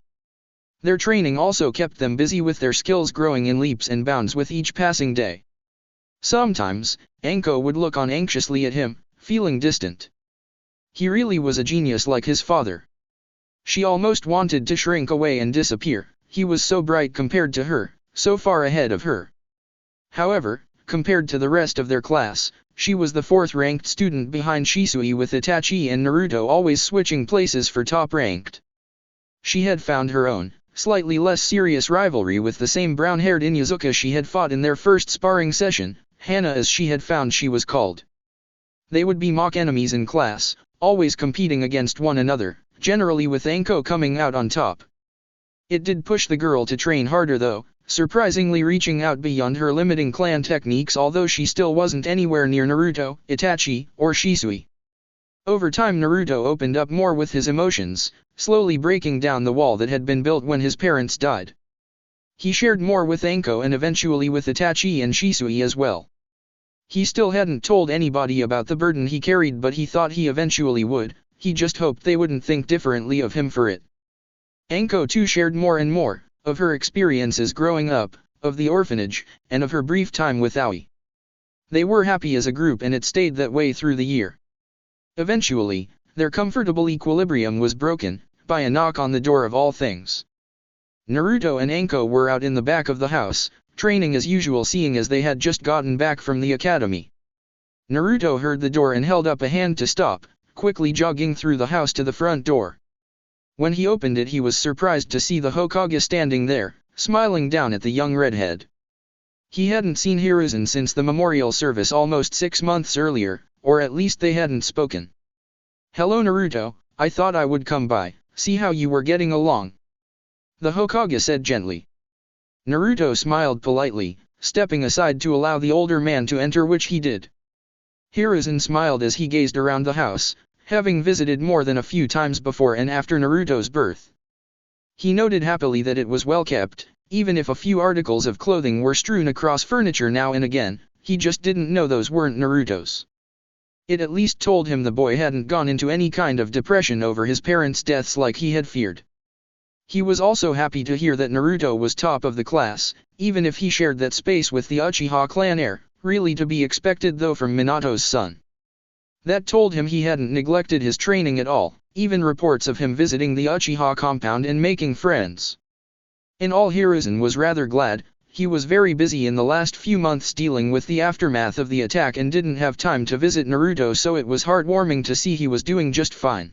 Their training also kept them busy, with their skills growing in leaps and bounds with each passing day. Sometimes, Anko would look on anxiously at him, feeling distant. He really was a genius like his father. She almost wanted to shrink away and disappear. He was so bright compared to her, so far ahead of her. However, Compared to the rest of their class, she was the 4th-ranked student behind Shisui, with Itachi and Naruto always switching places for top-ranked. She had found her own, slightly less serious rivalry with the same brown-haired Inyazuka she had fought in their first sparring session, Hana as she had found she was called. They would be mock enemies in class, always competing against one another, generally with Anko coming out on top. It did push the girl to train harder though, surprisingly reaching out beyond her limiting clan techniques, although she still wasn't anywhere near Naruto, Itachi, or Shisui. Over time Naruto opened up more with his emotions, slowly breaking down the wall that had been built when his parents died. He shared more with Anko and eventually with Itachi and Shisui as well. He still hadn't told anybody about the burden he carried, but he thought he eventually would. He just hoped they wouldn't think differently of him for it. Anko too shared more and more, of her experiences growing up, of the orphanage, and of her brief time with Aoi. They were happy as a group and it stayed that way through the year. Eventually, their comfortable equilibrium was broken, by a knock on the door of all things. Naruto and Anko were out in the back of the house, training as usual, seeing as they had just gotten back from the academy. Naruto heard the door and held up a hand to stop, quickly jogging through the house to the front door. When he opened it he was surprised to see the Hokage standing there, smiling down at the young redhead. He hadn't seen Hiruzen since the memorial service almost 6 months earlier, or at least they hadn't spoken. "Hello Naruto, I thought I would come by, see how you were getting along," the Hokage said gently. Naruto smiled politely, stepping aside to allow the older man to enter, which he did. Hiruzen smiled as he gazed around the house, having visited more than a few times before and after Naruto's birth. He noted happily that it was well kept, even if a few articles of clothing were strewn across furniture now and again. He just didn't know those weren't Naruto's. It at least told him the boy hadn't gone into any kind of depression over his parents' deaths like he had feared. He was also happy to hear that Naruto was top of the class, even if he shared that space with the Uchiha clan heir, really to be expected though from Minato's son. That told him he hadn't neglected his training at all, even reports of him visiting the Uchiha compound and making friends. In all, Hiruzen was rather glad. He was very busy in the last few months dealing with the aftermath of the attack and didn't have time to visit Naruto, so it was heartwarming to see he was doing just fine.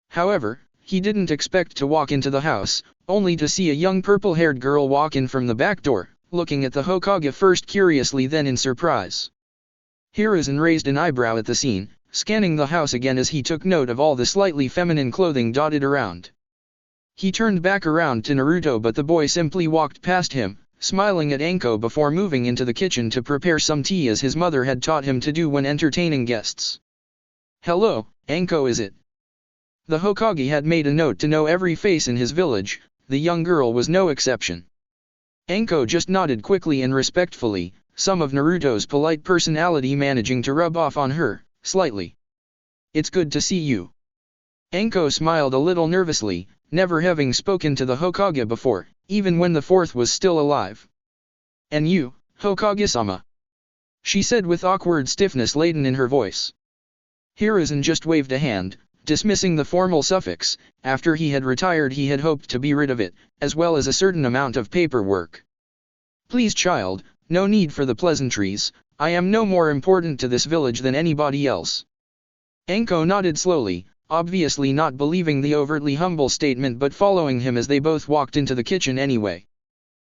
However, he didn't expect to walk into the house, only to see a young purple-haired girl walk in from the back door, looking at the Hokage first curiously then in surprise. Hiruzen raised an eyebrow at the scene, scanning the house again as he took note of all the slightly feminine clothing dotted around. He turned back around to Naruto, but the boy simply walked past him, smiling at Anko before moving into the kitchen to prepare some tea as his mother had taught him to do when entertaining guests. "Hello, Anko, is it?" The Hokage had made a note to know every face in his village. The young girl was no exception. Anko just nodded quickly and respectfully, some of Naruto's polite personality managing to rub off on her, slightly. "It's good to see you." Anko smiled a little nervously, never having spoken to the Hokage before, even when the fourth was still alive. "And you, Hokage-sama?" she said with awkward stiffness laden in her voice. Hiruzen just waved a hand, dismissing the formal suffix. After he had retired he had hoped to be rid of it, as well as a certain amount of paperwork. "Please child, no need for the pleasantries, I am no more important to this village than anybody else." Anko nodded slowly, obviously not believing the overtly humble statement but following him as they both walked into the kitchen anyway.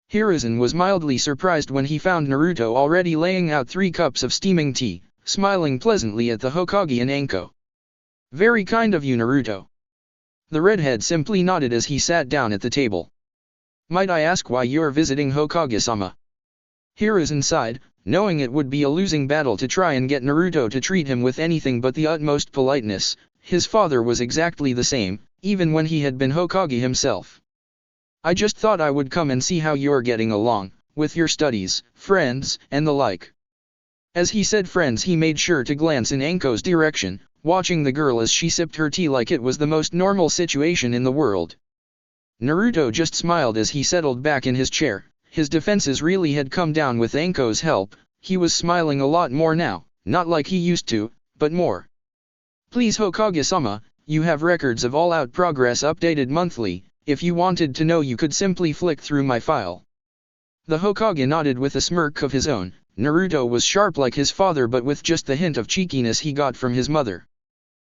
Hiruzen was mildly surprised when he found Naruto already laying out 3 cups of steaming tea, smiling pleasantly at the Hokage and Anko. "Very kind of you, Naruto." The redhead simply nodded as he sat down at the table. "Might I ask why you're visiting Hokage-sama?" Hiruzen sighed, knowing it would be a losing battle to try and get Naruto to treat him with anything but the utmost politeness. His father was exactly the same, even when he had been Hokage himself. "I just thought I would come and see how you're getting along, with your studies, friends, and the like." As he said friends he made sure to glance in Anko's direction, watching the girl as she sipped her tea like it was the most normal situation in the world. Naruto just smiled as he settled back in his chair. His defenses really had come down with Anko's help. He was smiling a lot more now, not like he used to, but more. "Please Hokage-sama, you have records of all-out progress updated monthly. If you wanted to know you could simply flick through my file." The Hokage nodded with a smirk of his own, Naruto was sharp like his father but with just the hint of cheekiness he got from his mother.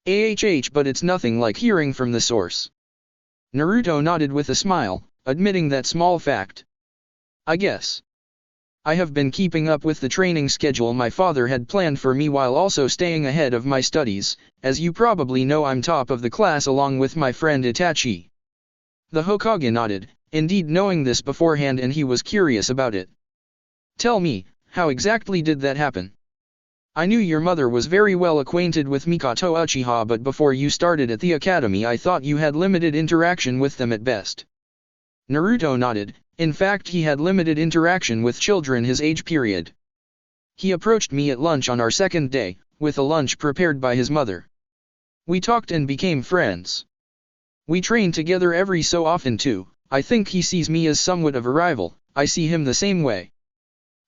But it's nothing like hearing from the source. Naruto nodded with a smile, admitting that small fact. I guess. I have been keeping up with the training schedule my father had planned for me while also staying ahead of my studies. As you probably know, I'm top of the class along with my friend Itachi. The Hokage nodded, indeed knowing this beforehand, and he was curious about it. Tell me, how exactly did that happen? I knew your mother was very well acquainted with Mikoto Uchiha, but before you started at the academy I thought you had limited interaction with them at best. Naruto nodded. In fact, he had limited interaction with children his age period. He approached me at lunch on our second day, with a lunch prepared by his mother. We talked and became friends. We train together every so often too. I think he sees me as somewhat of a rival. I see him the same way.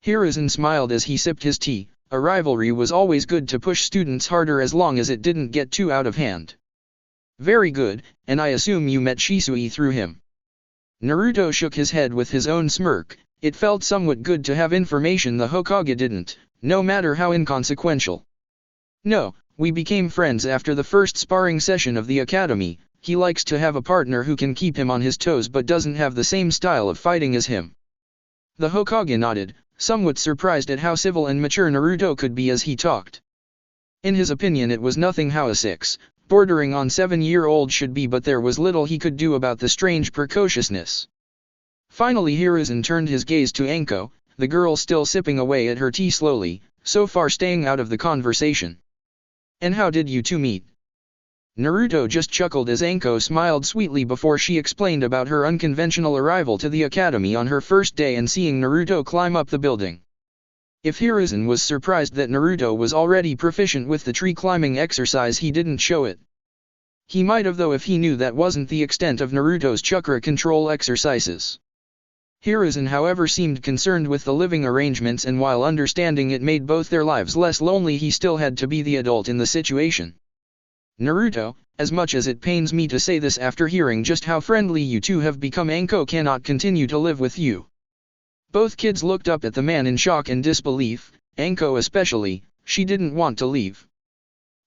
Hiruzen smiled as he sipped his tea. A rivalry was always good to push students harder as long as it didn't get too out of hand. Very good, and I assume you met Shisui through him. Naruto shook his head with his own smirk. It felt somewhat good to have information the Hokage didn't, no matter how inconsequential. No, we became friends after the first sparring session of the academy. He likes to have a partner who can keep him on his toes but doesn't have the same style of fighting as him. The Hokage nodded, somewhat surprised at how civil and mature Naruto could be as he talked. In his opinion it was nothing how a 6, bordering on 7-year-old should be, but there was little he could do about the strange precociousness. Finally Hiruzen turned his gaze to Anko, the girl still sipping away at her tea slowly, so far staying out of the conversation. And how did you two meet? Naruto just chuckled as Anko smiled sweetly before she explained about her unconventional arrival to the academy on her first day and seeing Naruto climb up the building. If Hiruzen was surprised that Naruto was already proficient with the tree climbing exercise, he didn't show it. He might have though if he knew that wasn't the extent of Naruto's chakra control exercises. Hiruzen however seemed concerned with the living arrangements, and while understanding it made both their lives less lonely, he still had to be the adult in the situation. Naruto, as much as it pains me to say this after hearing just how friendly you two have become, Anko cannot continue to live with you. Both kids looked up at the man in shock and disbelief, Anko especially. She didn't want to leave.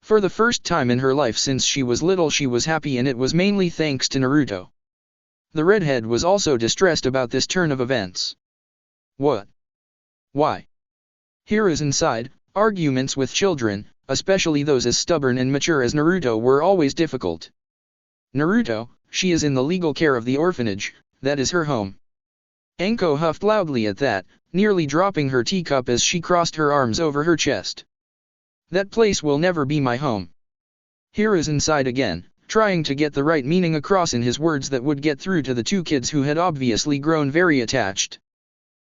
For the first time in her life since she was little she was happy, and it was mainly thanks to Naruto. The redhead was also distressed about this turn of events. What? Why? Hiruzen sighed. Arguments with children, especially those as stubborn and mature as Naruto, were always difficult. Naruto, she is in the legal care of the orphanage, that is her home. Anko huffed loudly at that, nearly dropping her teacup as she crossed her arms over her chest. That place will never be my home. Hiruzen sighed again, trying to get the right meaning across in his words that would get through to the two kids who had obviously grown very attached.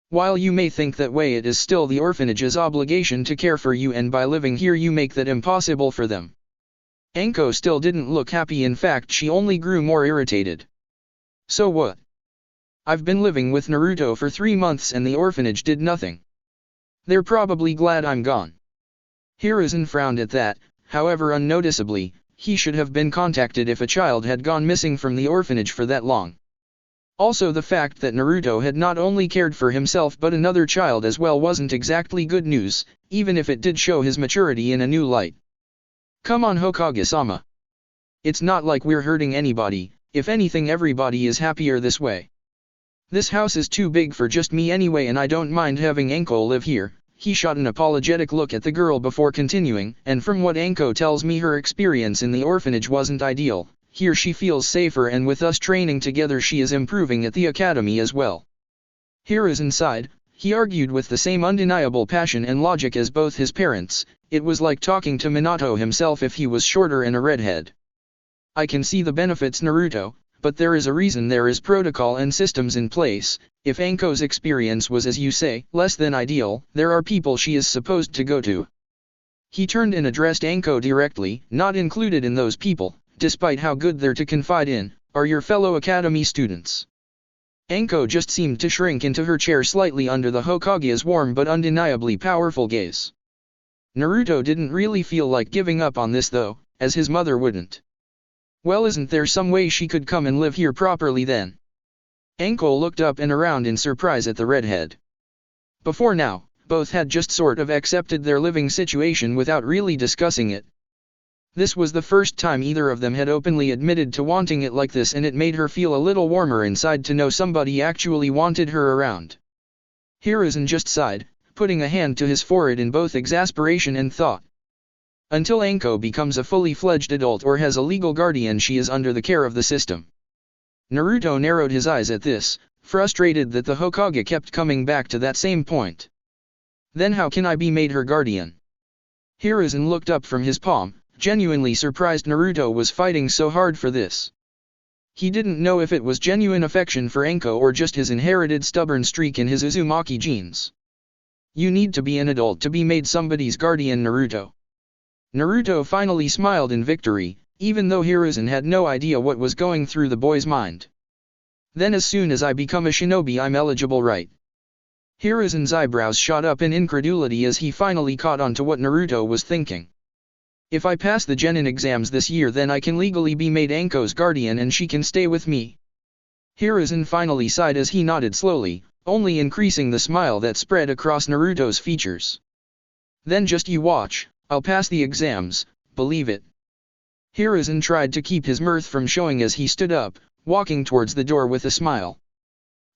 While you may think that way, it is still the orphanage's obligation to care for you, and by living here you make that impossible for them. Anko still didn't look happy, in fact she only grew more irritated. So what? I've been living with Naruto for 3 months and the orphanage did nothing. They're probably glad I'm gone. Hiruzen frowned at that, however unnoticeably. He should have been contacted if a child had gone missing from the orphanage for that long. Also the fact that Naruto had not only cared for himself but another child as well wasn't exactly good news, even if it did show his maturity in a new light. Come on Hokage-sama. It's not like we're hurting anybody, if anything everybody is happier this way. This house is too big for just me anyway, and I don't mind having Anko live here. He shot an apologetic look at the girl before continuing, and from what Anko tells me her experience in the orphanage wasn't ideal. Here she feels safer, and with us training together she is improving at the academy as well. Hiruzen sighed. He argued with the same undeniable passion and logic as both his parents. It was like talking to Minato himself if he was shorter and a redhead. I can see the benefits, Naruto, but there is a reason there is protocol and systems in place. If Anko's experience was, as you say, less than ideal, there are people she is supposed to go to. He turned and addressed Anko directly. Not included in those people, despite how good they're to confide in, are your fellow academy students. Anko just seemed to shrink into her chair slightly under the Hokage's warm but undeniably powerful gaze. Naruto didn't really feel like giving up on this though, as his mother wouldn't. Well, isn't there some way she could come and live here properly then? Anko looked up and around in surprise at the redhead. Before now, both had just sort of accepted their living situation without really discussing it. This was the first time either of them had openly admitted to wanting it like this, and it made her feel a little warmer inside to know somebody actually wanted her around. Hiruzen just sighed, putting a hand to his forehead in both exasperation and thought. Until Anko becomes a fully fledged adult or has a legal guardian, she is under the care of the system. Naruto narrowed his eyes at this, frustrated that the Hokage kept coming back to that same point. Then how can I be made her guardian? Hiruzen looked up from his palm, genuinely surprised Naruto was fighting so hard for this. He didn't know if it was genuine affection for Anko or just his inherited stubborn streak in his Uzumaki genes. You need to be an adult to be made somebody's guardian, Naruto. Naruto finally smiled in victory, even though Hiruzen had no idea what was going through the boy's mind. Then as soon as I become a shinobi I'm eligible, right? Hiruzen's eyebrows shot up in incredulity as he finally caught on to what Naruto was thinking. If I pass the genin exams this year, then I can legally be made Anko's guardian and she can stay with me. Hiruzen finally sighed as he nodded slowly, only increasing the smile that spread across Naruto's features. Then just you watch, I'll pass the exams, believe it. Hiruzen tried to keep his mirth from showing as he stood up, walking towards the door with a smile.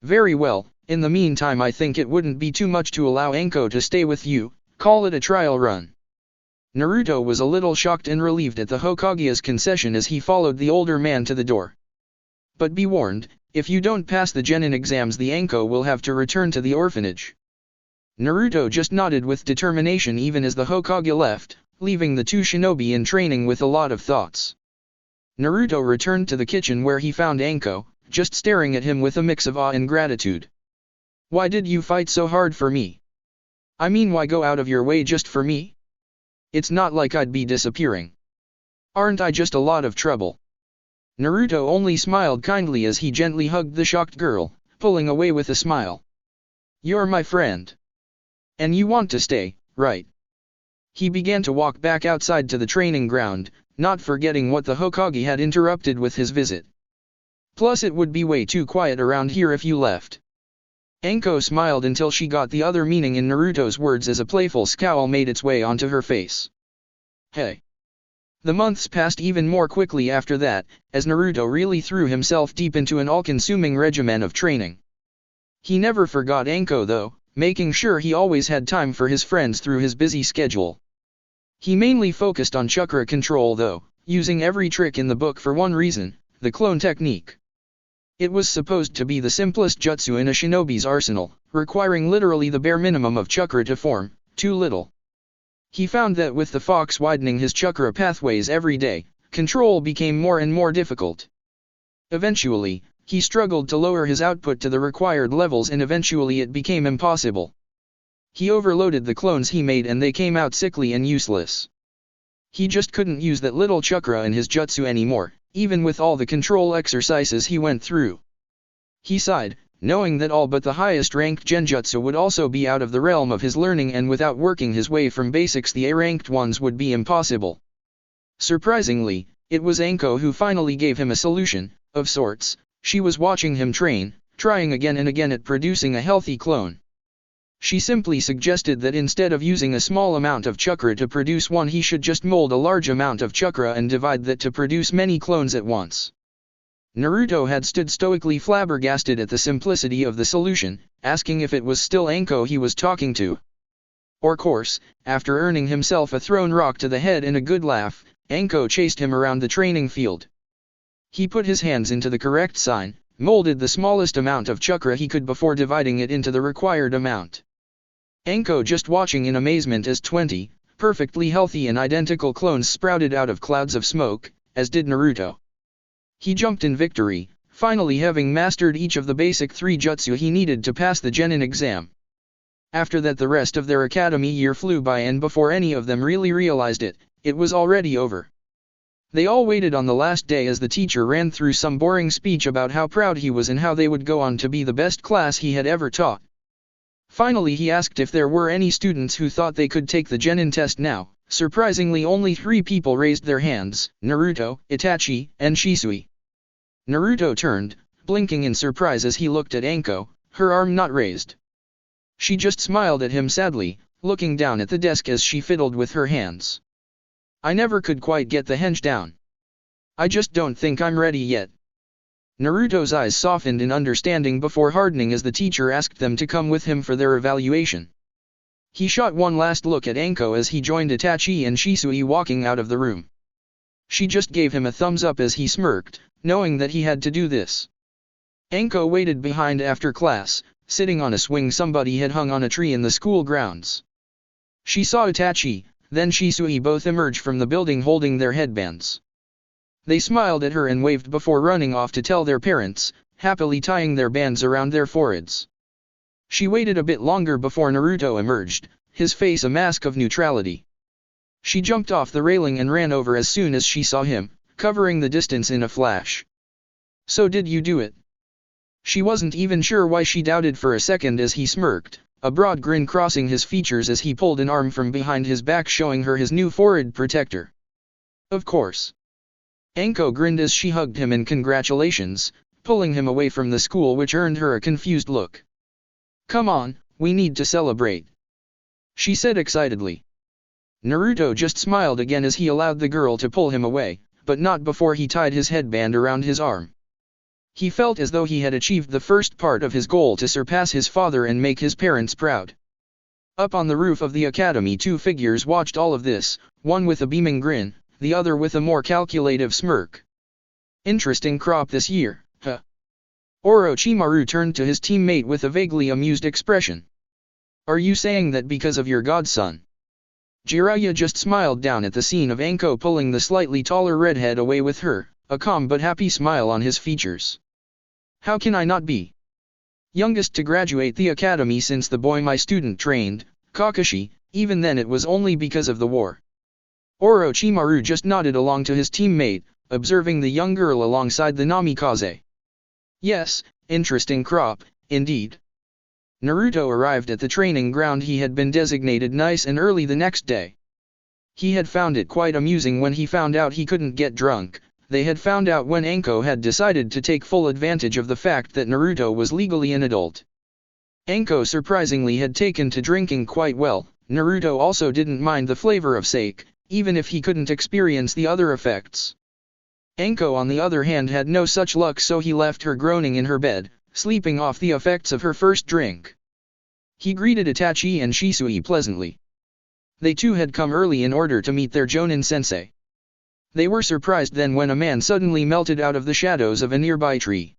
Very well, in the meantime I think it wouldn't be too much to allow Anko to stay with you, call it a trial run. Naruto was a little shocked and relieved at the Hokage's concession as he followed the older man to the door. But be warned, if you don't pass the genin exams the Anko will have to return to the orphanage. Naruto just nodded with determination even as the Hokage left, leaving the two shinobi in training with a lot of thoughts. Naruto returned to the kitchen where he found Anko, just staring at him with a mix of awe and gratitude. Why did you fight so hard for me? I mean, why go out of your way just for me? It's not like I'd be disappearing. Aren't I just a lot of trouble? Naruto only smiled kindly as he gently hugged the shocked girl, pulling away with a smile. You're my friend. And you want to stay, right? He began to walk back outside to the training ground, not forgetting what the Hokage had interrupted with his visit. Plus it would be way too quiet around here if you left. Anko smiled until she got the other meaning in Naruto's words as a playful scowl made its way onto her face. Hey. The months passed even more quickly after that, as Naruto really threw himself deep into an all-consuming regimen of training. He never forgot Anko though, making sure he always had time for his friends through his busy schedule. He mainly focused on chakra control though, using every trick in the book for one reason, the clone technique. It was supposed to be the simplest jutsu in a shinobi's arsenal, requiring literally the bare minimum of chakra to form, too little. He found that with the fox widening his chakra pathways every day, control became more and more difficult. Eventually, he struggled to lower his output to the required levels and eventually it became impossible. He overloaded the clones he made and they came out sickly and useless. He just couldn't use that little chakra in his jutsu anymore, even with all the control exercises he went through. He sighed, knowing that all but the highest ranked genjutsu would also be out of the realm of his learning and without working his way from basics the A-ranked ones would be impossible. Surprisingly, it was Anko who finally gave him a solution, of sorts. She was watching him train, trying again and again at producing a healthy clone. She simply suggested that instead of using a small amount of chakra to produce one he should just mold a large amount of chakra and divide that to produce many clones at once. Naruto had stood stoically flabbergasted at the simplicity of the solution, asking if it was still Anko he was talking to. Of course, after earning himself a thrown rock to the head and a good laugh, Anko chased him around the training field. He put his hands into the correct sign, molded the smallest amount of chakra he could before dividing it into the required amount. Anko just watching in amazement as 20, perfectly healthy and identical clones sprouted out of clouds of smoke, as did Naruto. He jumped in victory, finally having mastered each of the basic 3 jutsu he needed to pass the genin exam. After that the rest of their academy year flew by and before any of them really realized it, it was already over. They all waited on the last day as the teacher ran through some boring speech about how proud he was and how they would go on to be the best class he had ever taught. Finally he asked if there were any students who thought they could take the genin test now. Surprisingly only 3 people raised their hands, Naruto, Itachi, and Shisui. Naruto turned, blinking in surprise as he looked at Anko, her arm not raised. She just smiled at him sadly, looking down at the desk as she fiddled with her hands. I never could quite get the henge down. I just don't think I'm ready yet. Naruto's eyes softened in understanding before hardening as the teacher asked them to come with him for their evaluation. He shot one last look at Anko as he joined Itachi and Shisui walking out of the room. She just gave him a thumbs up as he smirked, knowing that he had to do this. Anko waited behind after class, sitting on a swing somebody had hung on a tree in the school grounds. She saw Itachi, then Shisui both emerge from the building holding their headbands. They smiled at her and waved before running off to tell their parents, happily tying their bands around their foreheads. She waited a bit longer before Naruto emerged, his face a mask of neutrality. She jumped off the railing and ran over as soon as she saw him, covering the distance in a flash. So did you do it? She wasn't even sure why she doubted for a second as he smirked, a broad grin crossing his features as he pulled an arm from behind his back showing her his new forehead protector. Of course. Anko grinned as she hugged him in congratulations, pulling him away from the school which earned her a confused look. Come on, we need to celebrate, she said excitedly. Naruto just smiled again as he allowed the girl to pull him away, but not before he tied his headband around his arm. He felt as though he had achieved the first part of his goal to surpass his father and make his parents proud. Up on the roof of the academy, two figures watched all of this, one with a beaming grin, the other with a more calculative smirk. Interesting crop this year, huh? Orochimaru turned to his teammate with a vaguely amused expression. Are you saying that because of your godson? Jiraiya just smiled down at the scene of Anko pulling the slightly taller redhead away with her, a calm but happy smile on his features. How can I not be? Youngest to graduate the academy since the boy my student trained, Kakashi, even then it was only because of the war. Orochimaru just nodded along to his teammate, observing the young girl alongside the Namikaze. Yes, interesting crop, indeed. Naruto arrived at the training ground he had been designated nice and early the next day. He had found it quite amusing when he found out he couldn't get drunk. They had found out when Anko had decided to take full advantage of the fact that Naruto was legally an adult. Anko surprisingly had taken to drinking quite well. Naruto also didn't mind the flavor of sake, even if he couldn't experience the other effects. Anko on the other hand had no such luck, so he left her groaning in her bed, sleeping off the effects of her first drink. He greeted Itachi and Shisui pleasantly. They too had come early in order to meet their Jonin sensei. They were surprised then when a man suddenly melted out of the shadows of a nearby tree.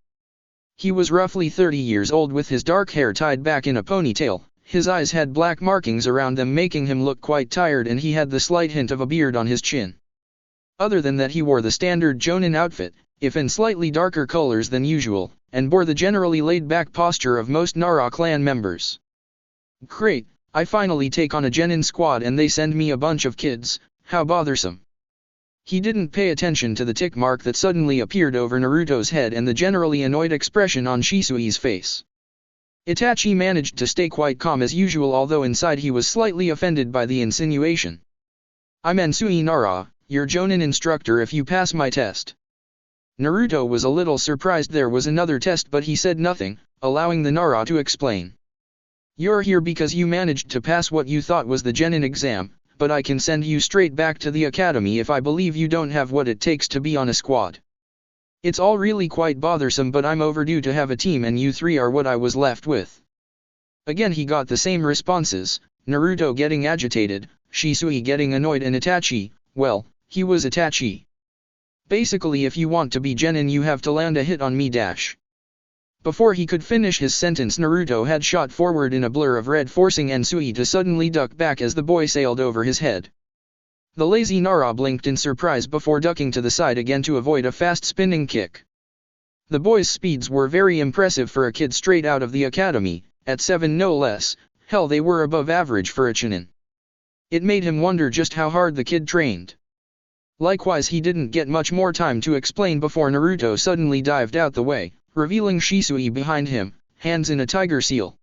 He was roughly 30 years old with his dark hair tied back in a ponytail, his eyes had black markings around them making him look quite tired, and he had the slight hint of a beard on his chin. Other than that, he wore the standard Jonin outfit, if in slightly darker colors than usual, and bore the generally laid-back posture of most Nara clan members. Great, I finally take on a genin squad and they send me a bunch of kids, how bothersome. He didn't pay attention to the tick mark that suddenly appeared over Naruto's head and the generally annoyed expression on Shisui's face. Itachi managed to stay quite calm as usual, although inside he was slightly offended by the insinuation. I'm Ensui Nara, your Jonin instructor if you pass my test. Naruto was a little surprised there was another test, but he said nothing, allowing the Nara to explain. You're here because you managed to pass what you thought was the genin exam, but I can send you straight back to the academy if I believe you don't have what it takes to be on a squad. It's all really quite bothersome, but I'm overdue to have a team and you three are what I was left with. Again he got the same responses, Naruto getting agitated, Shisui getting annoyed, and Itachi, well, he was Itachi. Basically, if you want to be genin you have to land a hit on me dash. Before he could finish his sentence, Naruto had shot forward in a blur of red, forcing Ensui to suddenly duck back as the boy sailed over his head. The lazy Nara blinked in surprise before ducking to the side again to avoid a fast spinning kick. The boy's speeds were very impressive for a kid straight out of the academy, at 7 no less, hell they were above average for a Chunin. It made him wonder just how hard the kid trained. Likewise, he didn't get much more time to explain before Naruto suddenly dived out the way, revealing Shisui behind him, hands in a tiger seal.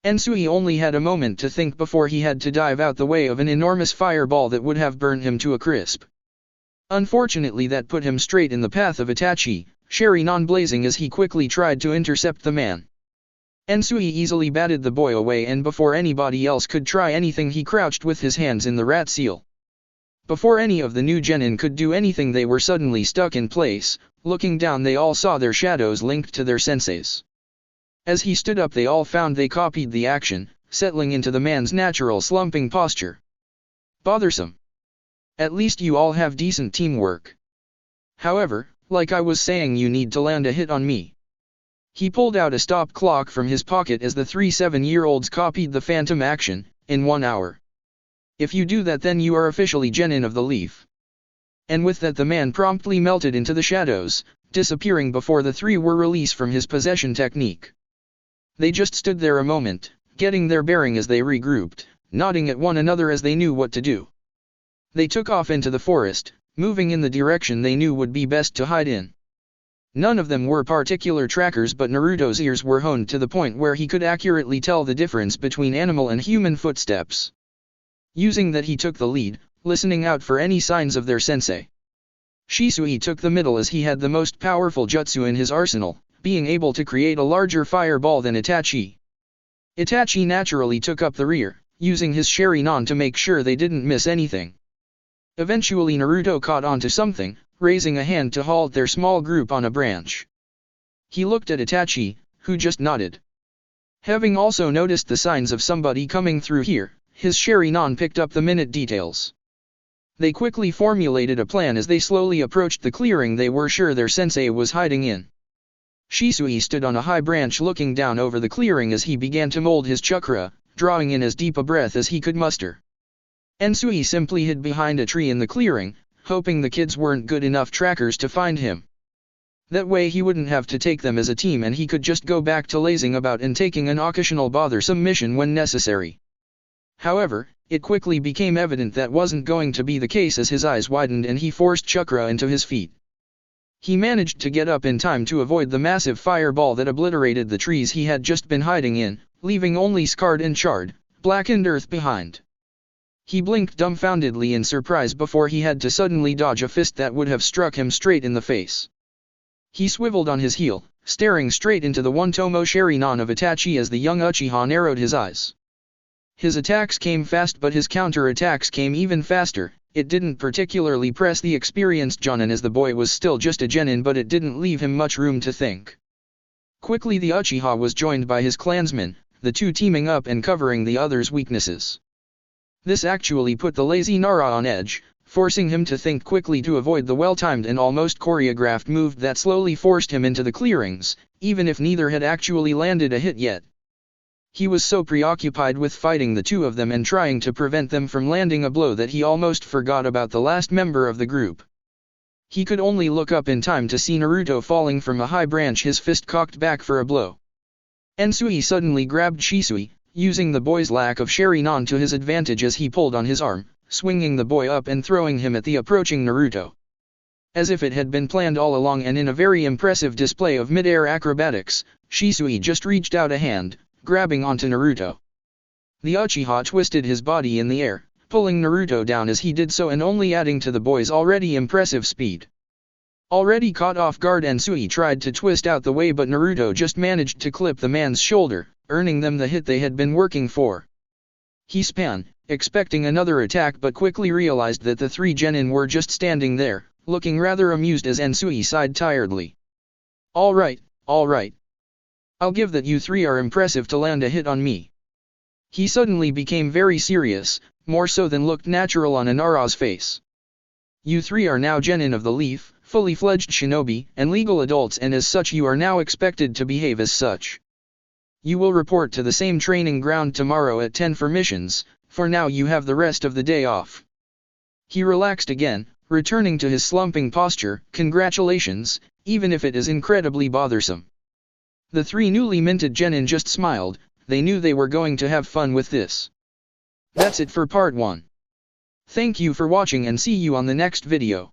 Ensui only had a moment to think before he had to dive out the way of an enormous fireball that would have burned him to a crisp. Unfortunately, that put him straight in the path of Itachi, Sharingan blazing as he quickly tried to intercept the man. Ensui easily batted the boy away, and before anybody else could try anything he crouched with his hands in the rat seal. Before any of the new genin could do anything, they were suddenly stuck in place. Looking down, they all saw their shadows linked to their senseis. As he stood up, they all found they copied the action, settling into the man's natural slumping posture. Bothersome. At least you all have decent teamwork. However, like I was saying, you need to land a hit on me. He pulled out a stop clock from his pocket as the 3 7-year-olds copied the phantom action, in 1 hour. If you do that, then you are officially genin of the leaf. And with that, the man promptly melted into the shadows, disappearing before the three were released from his possession technique. They just stood there a moment, getting their bearing as they regrouped, nodding at one another as they knew what to do. They took off into the forest, moving in the direction they knew would be best to hide in. None of them were particular trackers, but Naruto's ears were honed to the point where he could accurately tell the difference between animal and human footsteps. Using that, he took the lead, listening out for any signs of their sensei. Shisui took the middle as he had the most powerful jutsu in his arsenal, being able to create a larger fireball than Itachi. Itachi naturally took up the rear, using his Sharingan to make sure they didn't miss anything. Eventually Naruto caught onto something, raising a hand to halt their small group on a branch. He looked at Itachi, who just nodded. Having also noticed the signs of somebody coming through here, his Sharingan picked up the minute details. They quickly formulated a plan as they slowly approached the clearing they were sure their sensei was hiding in. Shisui stood on a high branch looking down over the clearing as he began to mold his chakra, drawing in as deep a breath as he could muster. Ensui simply hid behind a tree in the clearing, hoping the kids weren't good enough trackers to find him. That way he wouldn't have to take them as a team and he could just go back to lazing about and taking an occasional bothersome mission when necessary. However, it quickly became evident that wasn't going to be the case as his eyes widened and he forced chakra into his feet. He managed to get up in time to avoid the massive fireball that obliterated the trees he had just been hiding in, leaving only scarred and charred, blackened earth behind. He blinked dumbfoundedly in surprise before he had to suddenly dodge a fist that would have struck him straight in the face. He swiveled on his heel, staring straight into the one-tomo Sharingan of Itachi as the young Uchiha narrowed his eyes. His attacks came fast, but his counter-attacks came even faster. It didn't particularly press the experienced Jonin as the boy was still just a genin, but it didn't leave him much room to think. Quickly the Uchiha was joined by his clansmen, the two teaming up and covering the other's weaknesses. This actually put the lazy Nara on edge, forcing him to think quickly to avoid the well-timed and almost choreographed move that slowly forced him into the clearings, even if neither had actually landed a hit yet. He was so preoccupied with fighting the two of them and trying to prevent them from landing a blow that he almost forgot about the last member of the group. He could only look up in time to see Naruto falling from a high branch, his fist cocked back for a blow. Ensui suddenly grabbed Shisui, using the boy's lack of Sharingan to his advantage as he pulled on his arm, swinging the boy up and throwing him at the approaching Naruto. As if it had been planned all along, and in a very impressive display of mid-air acrobatics, Shisui just reached out a hand, grabbing onto Naruto. The Uchiha twisted his body in the air, pulling Naruto down as he did so and only adding to the boy's already impressive speed. Already caught off guard, Ensui tried to twist out the way, but Naruto just managed to clip the man's shoulder, earning them the hit they had been working for. He span, expecting another attack, but quickly realized that the three genin were just standing there, looking rather amused as Ensui sighed tiredly. All right. I'll give that you three are impressive to land a hit on me. He suddenly became very serious, more so than looked natural on Nara's face. You three are now genin of the leaf, fully fledged shinobi, and legal adults, and as such you are now expected to behave as such. You will report to the same training ground tomorrow at 10 for missions. For now you have the rest of the day off. He relaxed again, returning to his slumping posture. Congratulations, even if it is incredibly bothersome. The three newly minted genin just smiled. They knew they were going to have fun with this. That's it for part 1. Thank you for watching and see you on the next video.